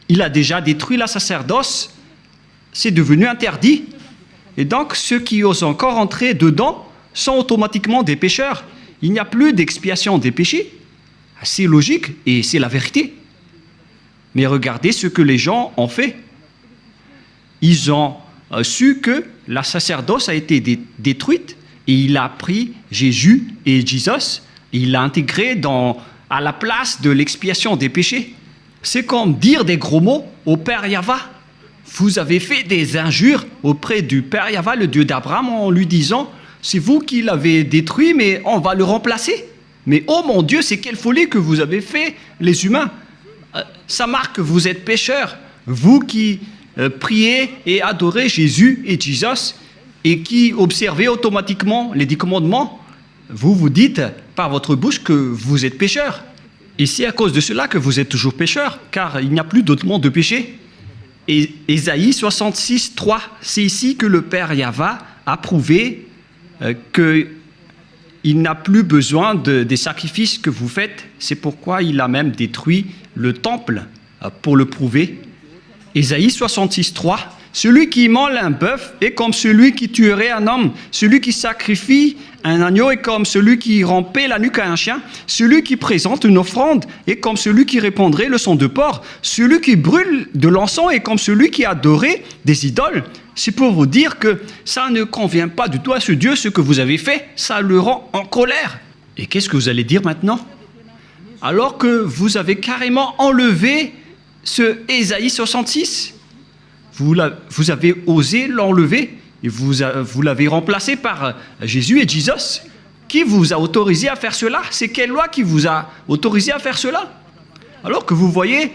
il a déjà détruit la sacerdoce, c'est devenu interdit. Et donc, ceux qui osent encore entrer dedans sont automatiquement des pécheurs. Il n'y a plus d'expiation des péchés. C'est logique et c'est la vérité. Mais regardez ce que les gens ont fait. Ils ont su que la sacerdoce a été détruite et il a pris Jésus et Jesus, et il l'a intégré à la place de l'expiation des péchés. C'est comme dire des gros mots au Père Yahva. Vous avez fait des injures auprès du Père Yahva, le Dieu d'Abraham, en lui disant « C'est vous qui l'avez détruit, mais on va le remplacer. » Mais oh mon Dieu, c'est quelle folie que vous avez fait, les humains. Ça marque que vous êtes pécheurs. Vous qui priez et adorez Jésus et Jesus et qui observez automatiquement les 10 commandements, vous vous dites par votre bouche que vous êtes pécheurs. Et c'est à cause de cela que vous êtes toujours pécheurs, car il n'y a plus d'autre monde de péché. Et Ésaïe 66, 3, c'est ici que le Père Yahva a prouvé qu'il n'a plus besoin des sacrifices que vous faites. C'est pourquoi il a même détruit le temple pour le prouver. Ésaïe 66, 3, celui qui immole un bœuf est comme celui qui tuerait un homme. Celui qui sacrifie un agneau est comme celui qui rampait la nuque à un chien. Celui qui présente une offrande est comme celui qui répandrait le sang de porc. Celui qui brûle de l'encens est comme celui qui adorait des idoles. C'est pour vous dire que ça ne convient pas du tout à ce Dieu, ce que vous avez fait. Ça le rend en colère. Et qu'est-ce que vous allez dire maintenant? Alors que vous avez carrément enlevé ce Ésaïe 66, vous avez osé l'enlever et vous l'avez remplacé par Jésus et Jesus. Qui vous a autorisé à faire cela? C'est quelle loi qui vous a autorisé à faire cela? Alors que vous voyez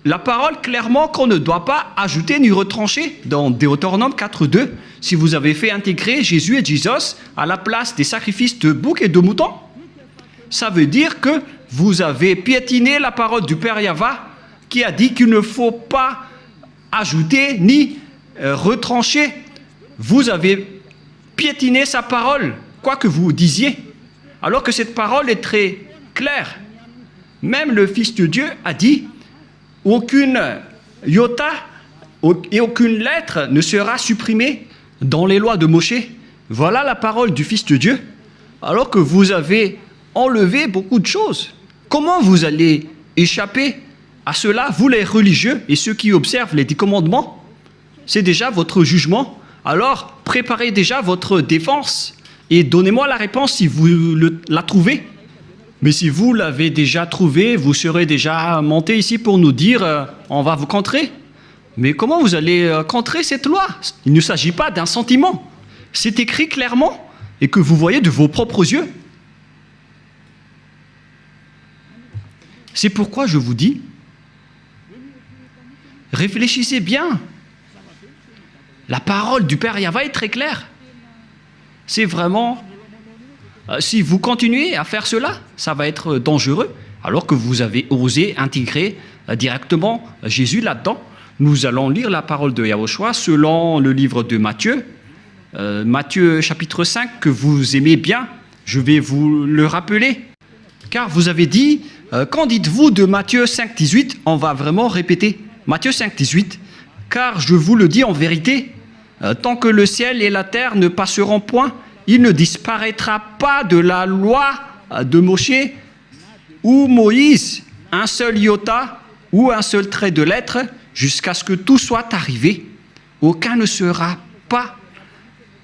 la parole clairement qu'on ne doit pas ajouter ni retrancher dans Deutéronome 4.2. Si vous avez fait intégrer Jésus et Jesus à la place des sacrifices de boucs et de moutons, ça veut dire que vous avez piétiné la parole du Père Yahva qui a dit qu'il ne faut pas ajouter ni retrancher. Vous avez piétiné sa parole, quoi que vous disiez, alors que cette parole est très claire. Même le Fils de Dieu a dit « Aucune iota et aucune lettre ne sera supprimée dans les lois de Moïse. » Voilà la parole du Fils de Dieu, alors que vous avez enlevé beaucoup de choses. Comment vous allez échapper à cela, vous les religieux et ceux qui observent les 10 commandements? C'est déjà votre jugement. Alors, préparez déjà votre défense et donnez-moi la réponse si vous la trouvez. Mais si vous l'avez déjà trouvé, vous serez déjà monté ici pour nous dire on va vous contrer. Mais comment vous allez contrer cette loi? Il ne s'agit pas d'un sentiment. C'est écrit clairement et que vous voyez de vos propres yeux. C'est pourquoi je vous dis, réfléchissez bien. La parole du Père Yahva est très claire. C'est vraiment... si vous continuez à faire cela, ça va être dangereux, alors que vous avez osé intégrer directement Jésus là-dedans. Nous allons lire la parole de Yahushua selon le livre de Matthieu. Matthieu chapitre 5, que vous aimez bien. Je vais vous le rappeler. Car vous avez dit, qu'en dites-vous de Matthieu 5, 18? On va vraiment répéter. Matthieu 5, 18. Car je vous le dis en vérité, tant que le ciel et la terre ne passeront point, il ne disparaîtra pas de la loi de Moïse ou Moïse un seul iota ou un seul trait de lettre jusqu'à ce que tout soit arrivé. Aucun ne sera pas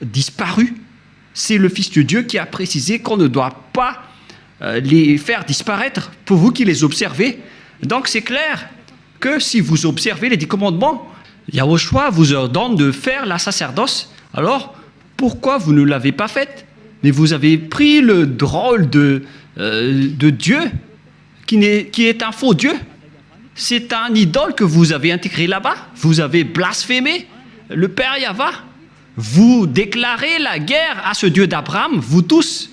disparu. C'est le Fils de Dieu qui a précisé qu'on ne doit pas les faire disparaître pour vous qui les observez. Donc c'est clair que si vous observez les 10 commandements, Yahushua vous ordonne de faire la sacerdoce. Alors, pourquoi vous ne l'avez pas faite? Mais vous avez pris le drôle de Dieu qui est un faux Dieu. C'est un idole que vous avez intégré là-bas. Vous avez blasphémé le Père Yahva. Vous déclarez la guerre à ce Dieu d'Abraham, vous tous.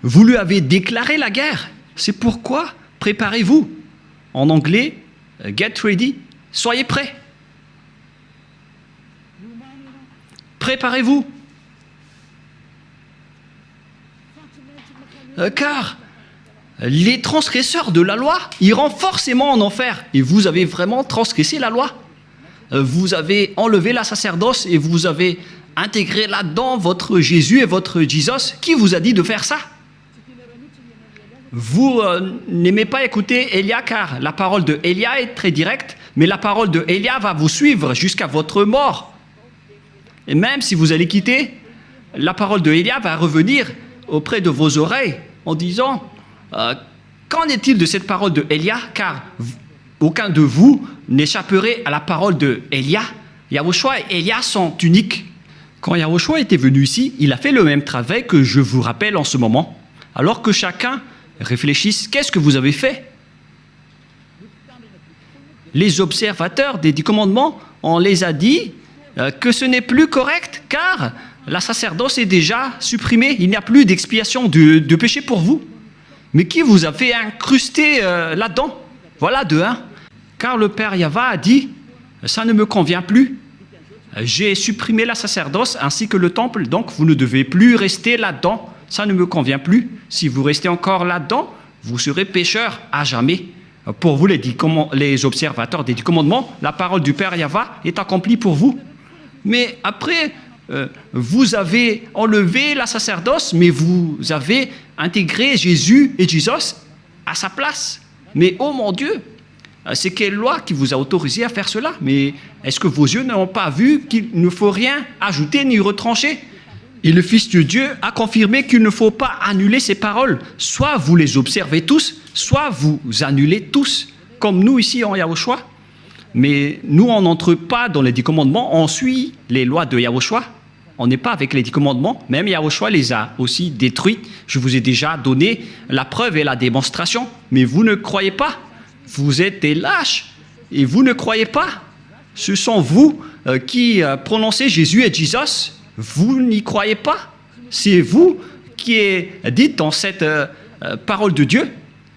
Vous lui avez déclaré la guerre. C'est pourquoi préparez-vous. En anglais, get ready, soyez prêts. Préparez-vous. Car les transgresseurs de la loi iront forcément en enfer. Et vous avez vraiment transgressé la loi. Vous avez enlevé la sacerdoce et vous avez intégré là-dedans votre Jésus et votre Jesus. Qui vous a dit de faire ça? Vous n'aimez pas écouter Élia car la parole de Élia est très directe, mais la parole de Élia va vous suivre jusqu'à votre mort. Et même si vous allez quitter la parole de Élia va revenir auprès de vos oreilles en disant qu'en est-il de cette parole de Élia, car aucun de vous n'échapperait à la parole de Élia. Yahushua et Élia sont uniques. Quand Yahushua était venu ici, il a fait le même travail que je vous rappelle en ce moment. Alors que chacun réfléchisse, qu'est-ce que vous avez fait? Les observateurs des 10 commandements, on les a dit que ce n'est plus correct, car la sacerdoce est déjà supprimée. Il n'y a plus d'expiation de péché pour vous. Mais qui vous a fait incruster là-dedans? Voilà de un. Car le Père Yahva a dit, ça ne me convient plus. J'ai supprimé la sacerdoce ainsi que le temple, donc vous ne devez plus rester là-dedans. Ça ne me convient plus. Si vous restez encore là-dedans, vous serez pécheur à jamais. Pour vous, les observateurs des 10 commandements, la parole du Père Yahva est accomplie pour vous. Mais après, vous avez enlevé la sacerdoce, mais vous avez intégré Jésus et Jesus à sa place. Mais oh mon Dieu, c'est quelle loi qui vous a autorisé à faire cela? Mais est-ce que vos yeux n'ont pas vu qu'il ne faut rien ajouter ni retrancher? Et le Fils de Dieu a confirmé qu'il ne faut pas annuler ces paroles. Soit vous les observez tous, soit vous annulez tous, comme nous ici en Yahushua. Mais nous, on n'entre pas dans les 10 commandements, on suit les lois de Yahushua. On n'est pas avec les 10 commandements, même Yahushua les a aussi détruits. Je vous ai déjà donné la preuve et la démonstration, mais vous ne croyez pas. Vous êtes des lâches et vous ne croyez pas. Ce sont vous qui prononcez Jésus et Jesus. Vous n'y croyez pas. C'est vous qui êtes dit dans cette parole de Dieu.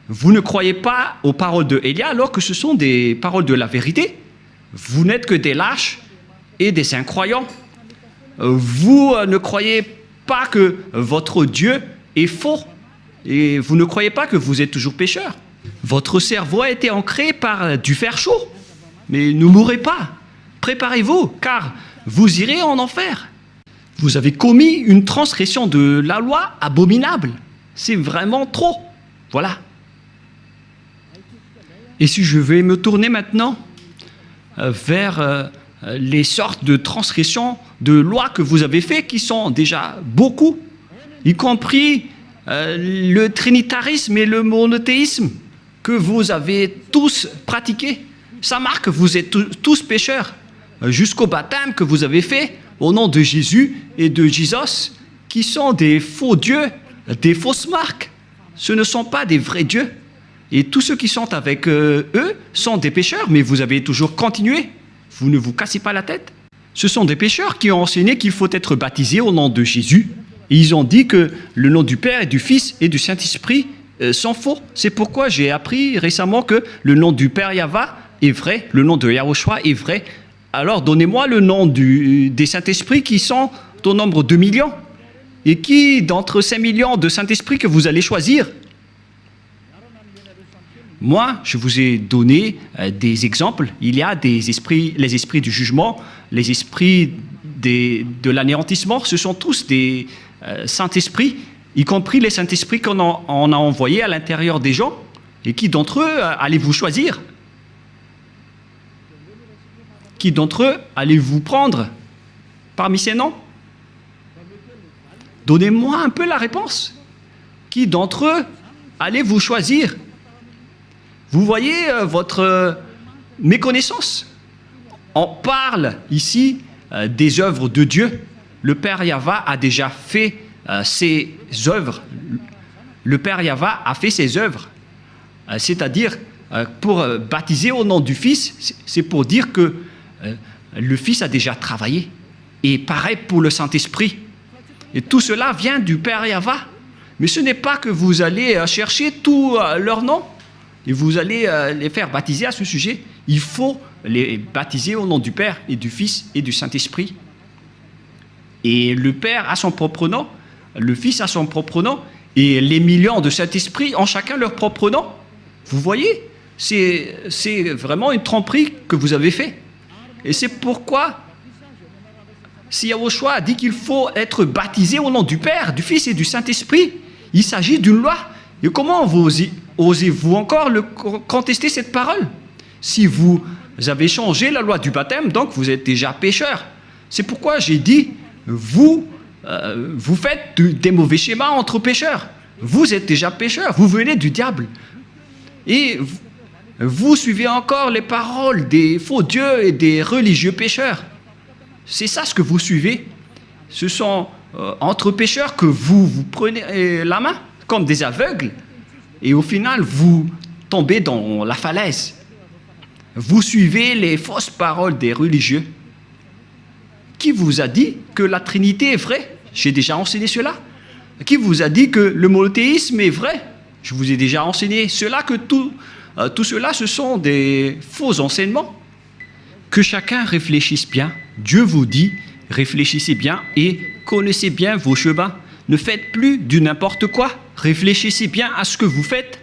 Vous ne croyez pas aux paroles de Élia alors que ce sont des paroles de la vérité. Vous n'êtes que des lâches et des incroyants. Vous ne croyez pas que votre Dieu est faux et vous ne croyez pas que vous êtes toujours pécheur. Votre cerveau a été ancré par du fer chaud. Mais ne mourrez pas. Préparez-vous, car vous irez en enfer. Vous avez commis une transgression de la loi abominable. C'est vraiment trop. Voilà. Et si je vais me tourner maintenant vers les sortes de transgressions de lois que vous avez fait, qui sont déjà beaucoup, y compris le trinitarisme et le monothéisme que vous avez tous pratiqués. Ça marque que vous êtes tous pécheurs, jusqu'au baptême que vous avez fait au nom de Jésus et de Jesus, qui sont des faux dieux, des fausses marques. Ce ne sont pas des vrais dieux. Et tous ceux qui sont avec eux sont des pécheurs, mais vous avez toujours continué. Vous ne vous cassez pas la tête. Ce sont des pécheurs qui ont enseigné qu'il faut être baptisé au nom de Jésus. Et ils ont dit que le nom du Père et du Fils et du Saint-Esprit sont faux. C'est pourquoi j'ai appris récemment que le nom du Père Yahva est vrai, le nom de Yahushua est vrai. Alors donnez-moi le nom des Saint-Esprits qui sont au nombre de millions. Et qui d'entre ces millions de Saint-Esprit que vous allez choisir? Moi, je vous ai donné des exemples. Il y a des esprits, les esprits du jugement, les esprits de l'anéantissement. Ce sont tous des Saint-Esprits, y compris les Saint-Esprits qu'on a envoyés à l'intérieur des gens. Et qui d'entre eux allez-vous choisir? Qui d'entre eux allez-vous prendre parmi ces noms? Donnez-moi un peu la réponse. Qui d'entre eux allez-vous choisir? Vous voyez votre méconnaissance. On parle ici des œuvres de Dieu. Le Père Yahva a déjà fait ses œuvres. Le Père Yahva a fait ses œuvres. C'est-à-dire, pour baptiser au nom du Fils, c'est pour dire que le Fils a déjà travaillé. Et pareil pour le Saint-Esprit. Et tout cela vient du Père Yahva. Mais ce n'est pas que vous allez chercher tous leurs noms et vous allez les faire baptiser à ce sujet. Il faut les baptiser au nom du Père et du Fils et du Saint-Esprit. Et le Père a son propre nom, le Fils a son propre nom, et les millions de Saint-Esprit ont chacun leur propre nom. Vous voyez, c'est vraiment une tromperie que vous avez fait. Et c'est pourquoi, si Yahushua a dit qu'il faut être baptisé au nom du Père, du Fils et du Saint-Esprit, il s'agit d'une loi. Et comment osez-vous encore contester cette parole? Si vous avez changé la loi du baptême, donc vous êtes déjà pécheur. C'est pourquoi j'ai dit, vous vous faites des mauvais schémas entre pécheurs. Vous êtes déjà pécheurs, vous venez du diable. Et vous suivez encore les paroles des faux dieux et des religieux pécheurs. C'est ça ce que vous suivez. Ce sont entre pécheurs que vous prenez la main, comme des aveugles, et au final, vous tombez dans la falaise. Vous suivez les fausses paroles des religieux. Qui vous a dit que la Trinité est vraie? J'ai déjà enseigné cela. Qui vous a dit que le monothéisme est vrai? Je vous ai déjà enseigné cela, que tout cela, ce sont des faux enseignements. Que chacun réfléchisse bien. Dieu vous dit, réfléchissez bien et connaissez bien vos chemins. Ne faites plus du n'importe quoi. Réfléchissez bien à ce que vous faites.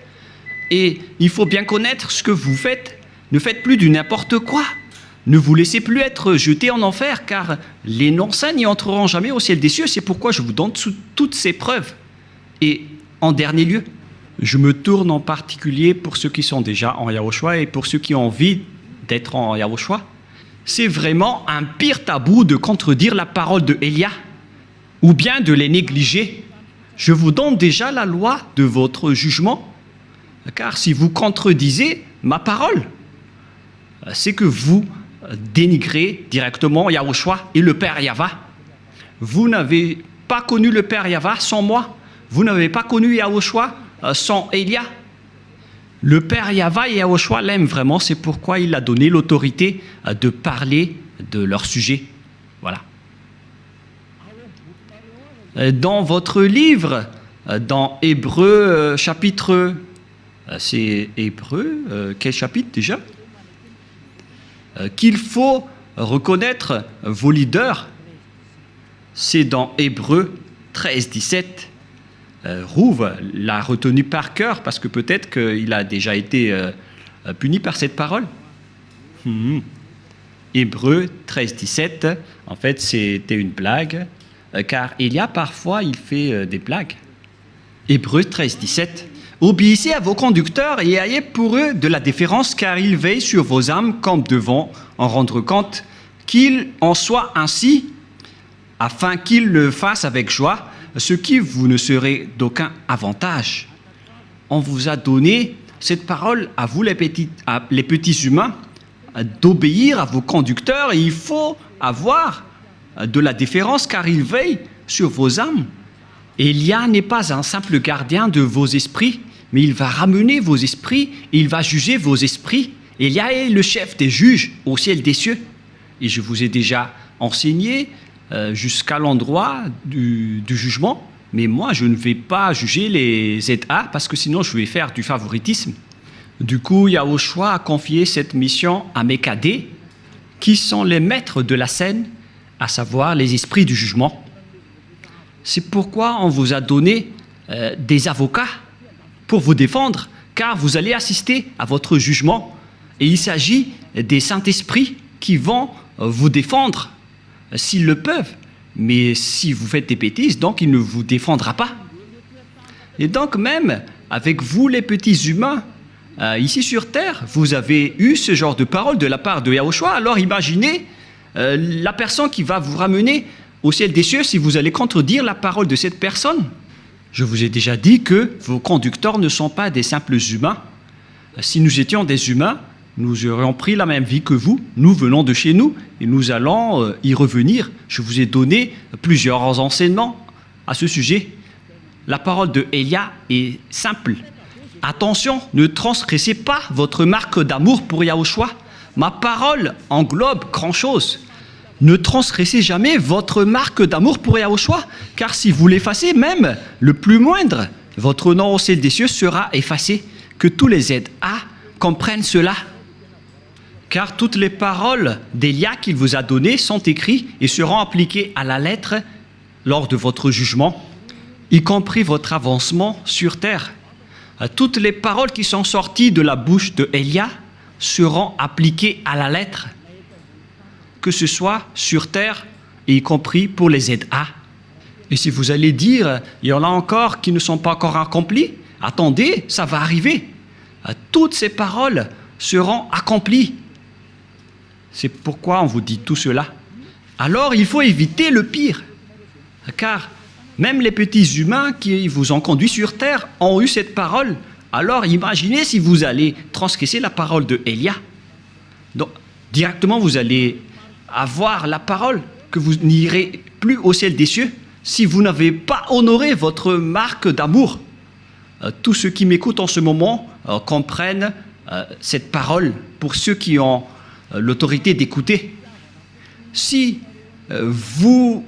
Et il faut bien connaître ce que vous faites. Ne faites plus du n'importe quoi. Ne vous laissez plus être jetés en enfer, car les non-saints n'y entreront jamais au ciel des cieux. C'est pourquoi je vous donne toutes ces preuves. Et en dernier lieu, je me tourne en particulier pour ceux qui sont déjà en Yahushua et pour ceux qui ont envie d'être en Yahushua. C'est vraiment un pire tabou de contredire la parole de Élia ou bien de les négliger. Je vous donne déjà la loi de votre jugement, car si vous contredisez ma parole, c'est que vous dénigrez directement Yahushua et le Père Yahva. Vous n'avez pas connu le Père Yahva sans moi. Vous n'avez pas connu Yahushua sans Élia. Le Père Yahva et Yahushua l'aiment vraiment, c'est pourquoi il a donné l'autorité de parler de leur sujet. Voilà. Dans votre livre, dans Hébreux chapitre... c'est Hébreux, quel chapitre déjà? Qu'il faut reconnaître vos leaders, c'est dans Hébreux 13, 17. Rouve l'a retenu par cœur parce que peut-être qu'il a déjà été puni par cette parole. Hébreux 13, 17, en fait c'était une blague, car il y a parfois, il fait des blagues. Hébreux 13, 17. Obéissez à vos conducteurs et ayez pour eux de la déférence, car ils veillent sur vos âmes comme devant en rendre compte, qu'il en soit ainsi, afin qu'ils le fassent avec joie, ce qui vous ne serait d'aucun avantage. On vous a donné cette parole à vous les petits humains, d'obéir à vos conducteurs, et il faut avoir de la déférence, car ils veillent sur vos âmes. Élia n'est pas un simple gardien de vos esprits, mais il va ramener vos esprits, et il va juger vos esprits. Élia est le chef des juges au ciel des cieux. Et je vous ai déjà enseigné jusqu'à l'endroit du jugement, mais moi je ne vais pas juger les ZA, parce que sinon je vais faire du favoritisme. Du coup, Yahushua a confié cette mission à mes cadets, qui sont les maîtres de la scène, à savoir les esprits du jugement. C'est pourquoi on vous a donné des avocats pour vous défendre, car vous allez assister à votre jugement. Et il s'agit des Saint-Esprits qui vont vous défendre s'ils le peuvent. Mais si vous faites des bêtises, donc il ne vous défendra pas. Et donc même avec vous les petits humains, ici sur terre, vous avez eu ce genre de parole de la part de Yahushua. Alors imaginez la personne qui va vous ramener au ciel des cieux si vous allez contredire la parole de cette personne. Je vous ai déjà dit que vos conducteurs ne sont pas des simples humains. Si nous étions des humains, nous aurions pris la même vie que vous. Nous venons de chez nous et nous allons y revenir. Je vous ai donné plusieurs enseignements à ce sujet. La parole de Élia est simple. Attention, ne transgressez pas votre marque d'amour pour Yahushua. Ma parole englobe grand-chose. Ne transgressez jamais votre marque d'amour pour Yahushua, car si vous l'effacez, même le plus moindre, votre nom au ciel des cieux sera effacé. Que tous les ZA comprennent cela. Car toutes les paroles d'Élia qu'il vous a données sont écrites et seront appliquées à la lettre lors de votre jugement, y compris votre avancement sur terre. Toutes les paroles qui sont sorties de la bouche de Élia seront appliquées à la lettre, que ce soit sur terre, et y compris pour les ZA. Et si vous allez dire, il y en a encore qui ne sont pas encore accomplis, attendez, ça va arriver. Toutes ces paroles seront accomplies. C'est pourquoi on vous dit tout cela. Alors il faut éviter le pire. Car même les petits humains qui vous ont conduit sur terre ont eu cette parole. Alors imaginez si vous allez transgresser la parole de Élia. Donc directement vous allez avoir la parole que vous n'irez plus au ciel des cieux si vous n'avez pas honoré votre marque d'amour. Tous ceux qui m'écoutent en ce moment comprennent cette parole pour ceux qui ont l'autorité d'écouter. Si vous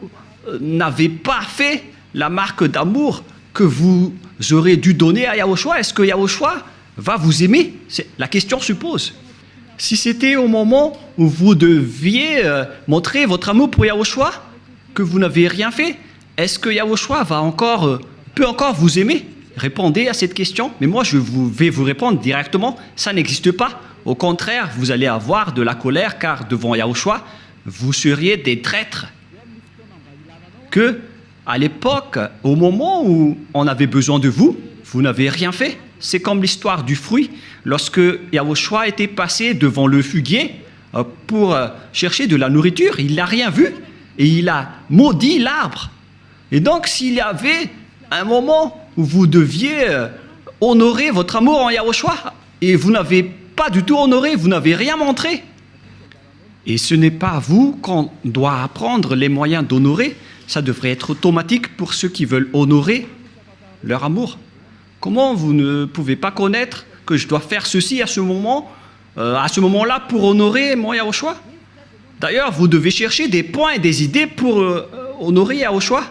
n'avez pas fait la marque d'amour que vous aurez dû donner à Yahushua, est-ce que Yahushua va vous aimer? La question se pose. Si c'était au moment où vous deviez montrer votre amour pour Yahushua, que vous n'avez rien fait, est-ce que Yahushua peut encore vous aimer? Répondez à cette question. Mais moi, vais vous répondre directement, ça n'existe pas. Au contraire, vous allez avoir de la colère, car devant Yahushua, vous seriez des traîtres. Que, à l'époque, au moment où on avait besoin de vous, vous n'avez rien fait. C'est comme l'histoire du fruit. Lorsque Yahushua était passé devant le figuier pour chercher de la nourriture, il n'a rien vu et il a maudit l'arbre. Et donc, s'il y avait un moment où vous deviez honorer votre amour en Yahushua et vous n'avez pas du tout honoré, vous n'avez rien montré. Et ce n'est pas à vous qu'on doit apprendre les moyens d'honorer. Ça devrait être automatique pour ceux qui veulent honorer leur amour. Comment vous ne pouvez pas connaître que je dois faire ceci à ce moment-là pour honorer mon Yahushua? D'ailleurs, vous devez chercher des points et des idées pour honorer Yahushua.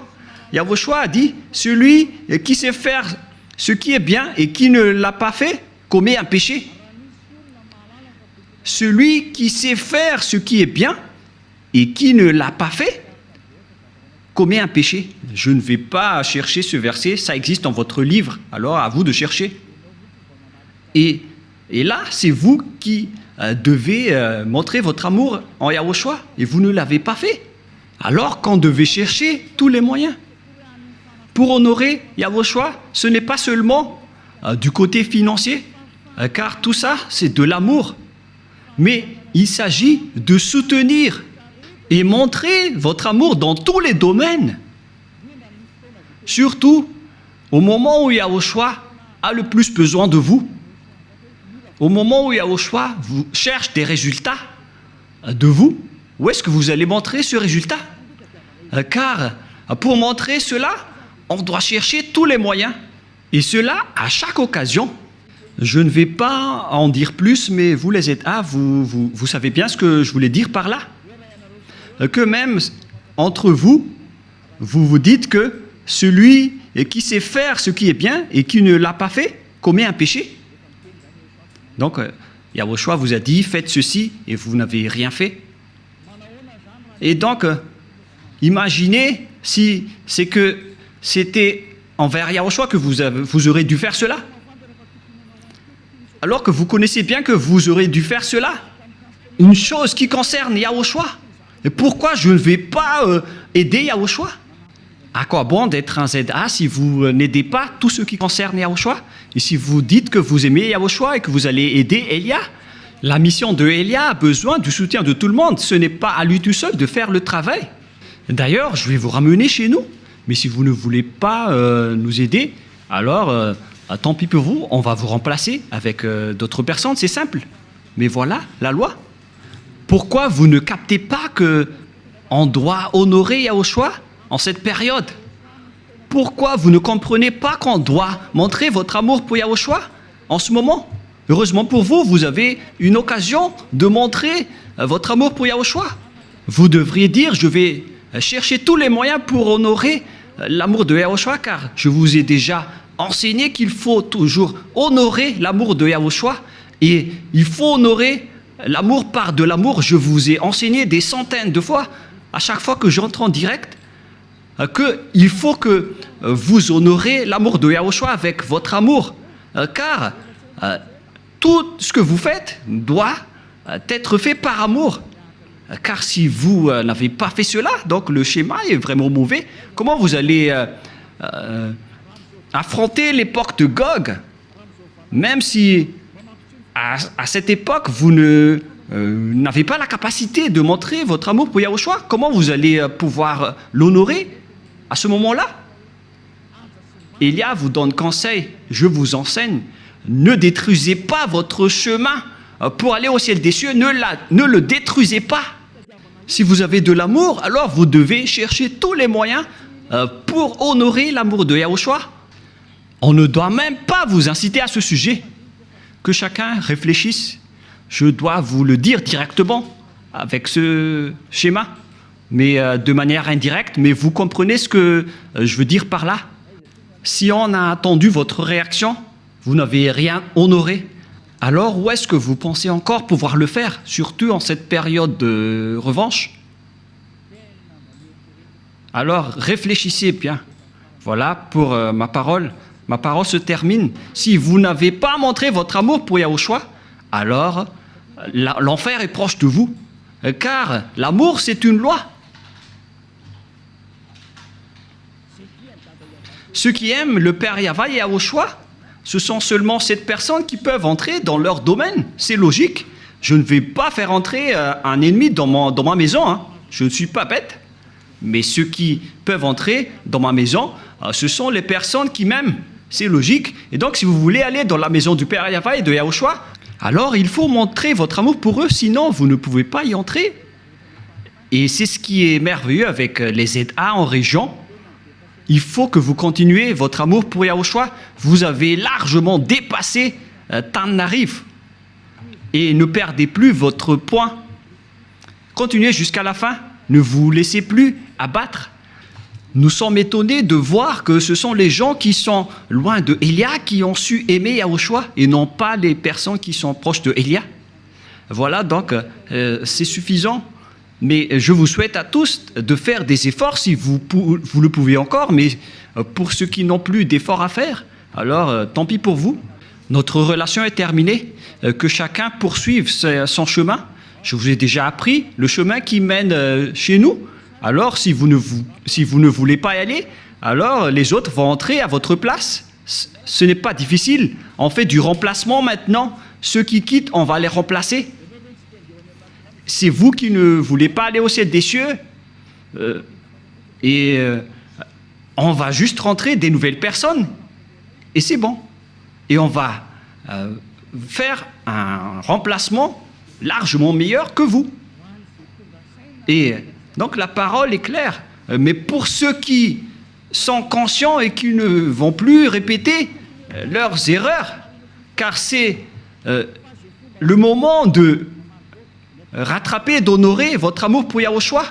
Yahushua a dit, celui qui sait faire ce qui est bien et qui ne l'a pas fait commet un péché. Celui qui sait faire ce qui est bien et qui ne l'a pas fait commet un péché. Je ne vais pas chercher ce verset, ça existe dans votre livre, alors à vous de chercher. Et là, c'est vous qui devez montrer votre amour en Yahushua, et vous ne l'avez pas fait. Alors qu'on devait chercher tous les moyens. Pour honorer Yahushua, ce n'est pas seulement du côté financier, car tout ça, c'est de l'amour. Mais il s'agit de soutenir et montrer votre amour dans tous les domaines. Surtout au moment où Yahushua a le plus besoin de vous. Au moment où Yahushua vous cherche des résultats de vous, où est-ce que vous allez montrer ce résultat? Car pour montrer cela, on doit chercher tous les moyens. Et cela à chaque occasion. Je ne vais pas en dire plus, mais vous les ZA, vous savez bien ce que je voulais dire par là. Que même entre vous, vous vous dites que celui qui sait faire ce qui est bien et qui ne l'a pas fait commet un péché. Donc, Yahushua vous a dit, faites ceci et vous n'avez rien fait. Et donc, imaginez si c'est que c'était envers Yahushua que vous aurez dû faire cela. Alors que vous connaissez bien que vous aurez dû faire cela. Une chose qui concerne Yahushua. Et pourquoi je ne vais pas aider Yahushua? À quoi bon d'être un ZA si vous n'aidez pas tout ce qui concerne Yahushua? Et si vous dites que vous aimez Yahushua et que vous allez aider Elia, la mission de Elia a besoin du soutien de tout le monde. Ce n'est pas à lui tout seul de faire le travail. D'ailleurs, je vais vous ramener chez nous. Mais si vous ne voulez pas nous aider, alors tant pis pour vous, on va vous remplacer avec d'autres personnes, c'est simple. Mais voilà, la loi. Pourquoi vous ne captez pas qu'on doit honorer Yahushua en cette période? Pourquoi vous ne comprenez pas qu'on doit montrer votre amour pour Yahushua en ce moment? Heureusement pour vous, vous avez une occasion de montrer votre amour pour Yahushua. Vous devriez dire, je vais chercher tous les moyens pour honorer l'amour de Yahushua, car je vous ai déjà enseigné qu'il faut toujours honorer l'amour de Yahushua, et il faut honorer l'amour par de l'amour. Je vous ai enseigné des centaines de fois, à chaque fois que j'entre en direct, qu'il faut que vous honorez l'amour de Yahushua avec votre amour, car tout ce que vous faites doit être fait par amour. Car si vous n'avez pas fait cela, donc le schéma est vraiment mauvais. Comment vous allez affronter l'époque de Gog, même si à cette époque vous n'avez pas la capacité de montrer votre amour pour Yahushua? Comment vous allez pouvoir l'honorer À ce moment-là, Élia vous donne conseil, je vous enseigne, ne détruisez pas votre chemin pour aller au ciel des cieux, ne le détruisez pas. Si vous avez de l'amour, alors vous devez chercher tous les moyens pour honorer l'amour de Yahushua. On ne doit même pas vous inciter à ce sujet. Que chacun réfléchisse. Je dois vous le dire directement avec ce schéma, mais de manière indirecte, mais vous comprenez ce que je veux dire par là. Si on a attendu votre réaction, vous n'avez rien honoré. Alors où est-ce que vous pensez encore pouvoir le faire, surtout en cette période de revanche? Alors réfléchissez bien. Voilà pour ma parole. Ma parole se termine. Si vous n'avez pas montré votre amour pour Yahushua, alors l'enfer est proche de vous. Car l'amour, c'est une loi. Ceux qui aiment le Père Yahva et Yahushua, ce sont seulement 7 personnes qui peuvent entrer dans leur domaine. C'est logique. Je ne vais pas faire entrer un ennemi dans ma maison. Hein. Je ne suis pas bête. Mais ceux qui peuvent entrer dans ma maison, ce sont les personnes qui m'aiment. C'est logique. Et donc, si vous voulez aller dans la maison du Père Yahva et de Yahushua, alors il faut montrer votre amour pour eux, sinon vous ne pouvez pas y entrer. Et c'est ce qui est merveilleux avec les ZA en région. Il faut que vous continuez votre amour pour Yahushua. Vous avez largement dépassé Tanariv. Et ne perdez plus votre point. Continuez jusqu'à la fin. Ne vous laissez plus abattre. Nous sommes étonnés de voir que ce sont les gens qui sont loin de Élia qui ont su aimer Yahushua et non pas les personnes qui sont proches de Élia. Voilà, donc c'est suffisant. Mais je vous souhaite à tous de faire des efforts si vous le pouvez encore, mais pour ceux qui n'ont plus d'efforts à faire, alors tant pis pour vous. Notre relation est terminée, que chacun poursuive son chemin. Je vous ai déjà appris le chemin qui mène chez nous. Alors si vous ne voulez pas y aller, alors les autres vont entrer à votre place. Ce n'est pas difficile. On fait du remplacement maintenant. Ceux qui quittent, on va les remplacer. C'est vous qui ne voulez pas aller au ciel des cieux. On va juste rentrer des nouvelles personnes. Et c'est bon. Et on va faire un remplacement largement meilleur que vous. Et donc la parole est claire. Mais pour ceux qui sont conscients et qui ne vont plus répéter leurs erreurs, car c'est le moment de rattraper, d'honorer votre amour pour Yahushua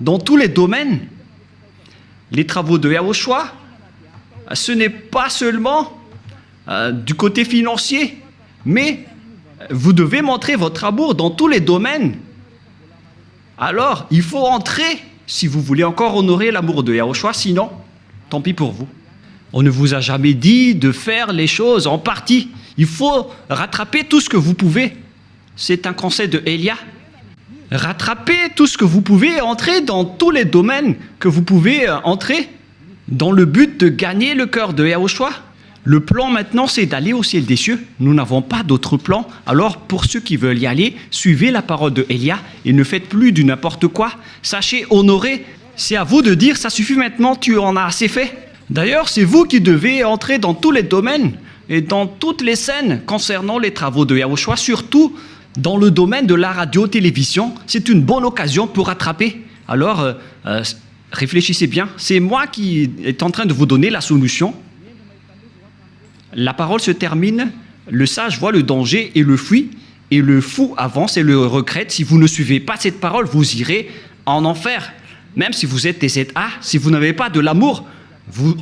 dans tous les domaines. Les travaux de Yahushua, ce n'est pas seulement du côté financier, mais vous devez montrer votre amour dans tous les domaines. Alors, il faut entrer si vous voulez encore honorer l'amour de Yahushua, sinon, tant pis pour vous. On ne vous a jamais dit de faire les choses en partie. Il faut rattraper tout ce que vous pouvez. C'est un conseil de Élia. Rattrapez tout ce que vous pouvez, entrer dans tous les domaines que vous pouvez entrer, dans le but de gagner le cœur de Yahushua. Le plan maintenant, c'est d'aller au ciel des cieux. Nous n'avons pas d'autre plan. Alors, pour ceux qui veulent y aller, suivez la parole de Élia et ne faites plus du n'importe quoi. Sachez honorer. C'est à vous de dire, ça suffit maintenant, tu en as assez fait. D'ailleurs, c'est vous qui devez entrer dans tous les domaines et dans toutes les scènes concernant les travaux de Yahushua, surtout dans le domaine de la radio-télévision. C'est une bonne occasion pour rattraper. Alors, réfléchissez bien. C'est moi qui est en train de vous donner la solution. La parole se termine. Le sage voit le danger et le fuit. Et le fou avance et le regrette. Si vous ne suivez pas cette parole, vous irez en enfer. Même si vous êtes des ZA, si vous n'avez pas de l'amour,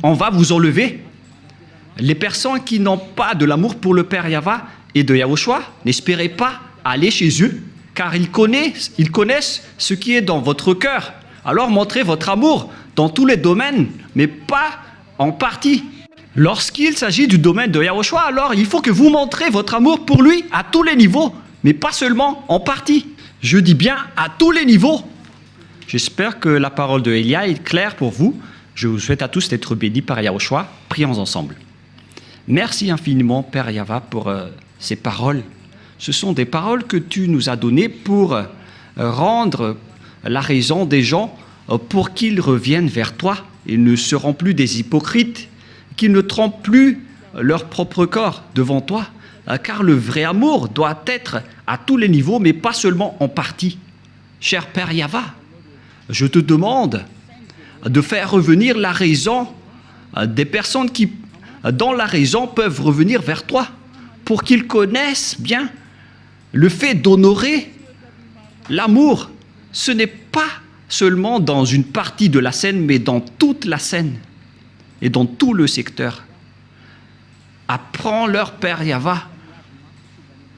on va vous enlever. Les personnes qui n'ont pas de l'amour pour le Père Yahva et de Yahushua, n'espérez pas aller chez eux, car ils connaissent ce qui est dans votre cœur. Alors montrez votre amour dans tous les domaines, mais pas en partie. Lorsqu'il s'agit du domaine de Yahushua, alors il faut que vous montrez votre amour pour lui à tous les niveaux, mais pas seulement en partie. Je dis bien à tous les niveaux. J'espère que la parole de Élia est claire pour vous. Je vous souhaite à tous d'être bénis par Yahushua. Prions ensemble. Merci infiniment, Père Yahva, pour ces paroles. Ce sont des paroles que tu nous as données pour rendre la raison des gens pour qu'ils reviennent vers toi ils ne seront plus des hypocrites, qu'ils ne trompent plus leur propre corps devant toi, car le vrai amour doit être à tous les niveaux, mais pas seulement en partie. Cher Père Yahva, je te demande de faire revenir la raison des personnes qui, dans la raison, peuvent revenir vers toi pour qu'ils connaissent bien le fait d'honorer l'amour. Ce n'est pas seulement dans une partie de la scène, mais dans toute la scène et dans tout le secteur. Apprends-leur, Père Yahva,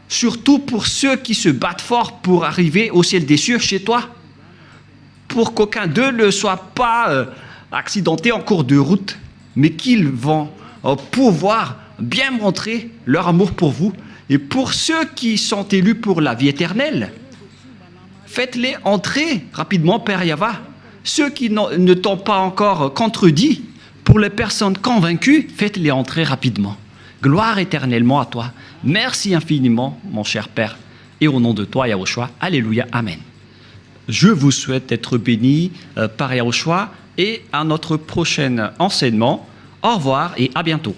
surtout pour ceux qui se battent fort pour arriver au ciel des cieux chez toi, pour qu'aucun d'eux ne soit pas accidenté en cours de route, mais qu'ils vont pouvoir bien montrer leur amour pour vous. Et pour ceux qui sont élus pour la vie éternelle, faites-les entrer rapidement, Père Yahva. Ceux qui ne t'ont pas encore contredit, pour les personnes convaincues, faites-les entrer rapidement. Gloire éternellement à toi. Merci infiniment, mon cher Père. Et au nom de toi, Yahushua, alléluia, amen. Je vous souhaite d'être bénis par Yahushua et à notre prochain enseignement. Au revoir et à bientôt.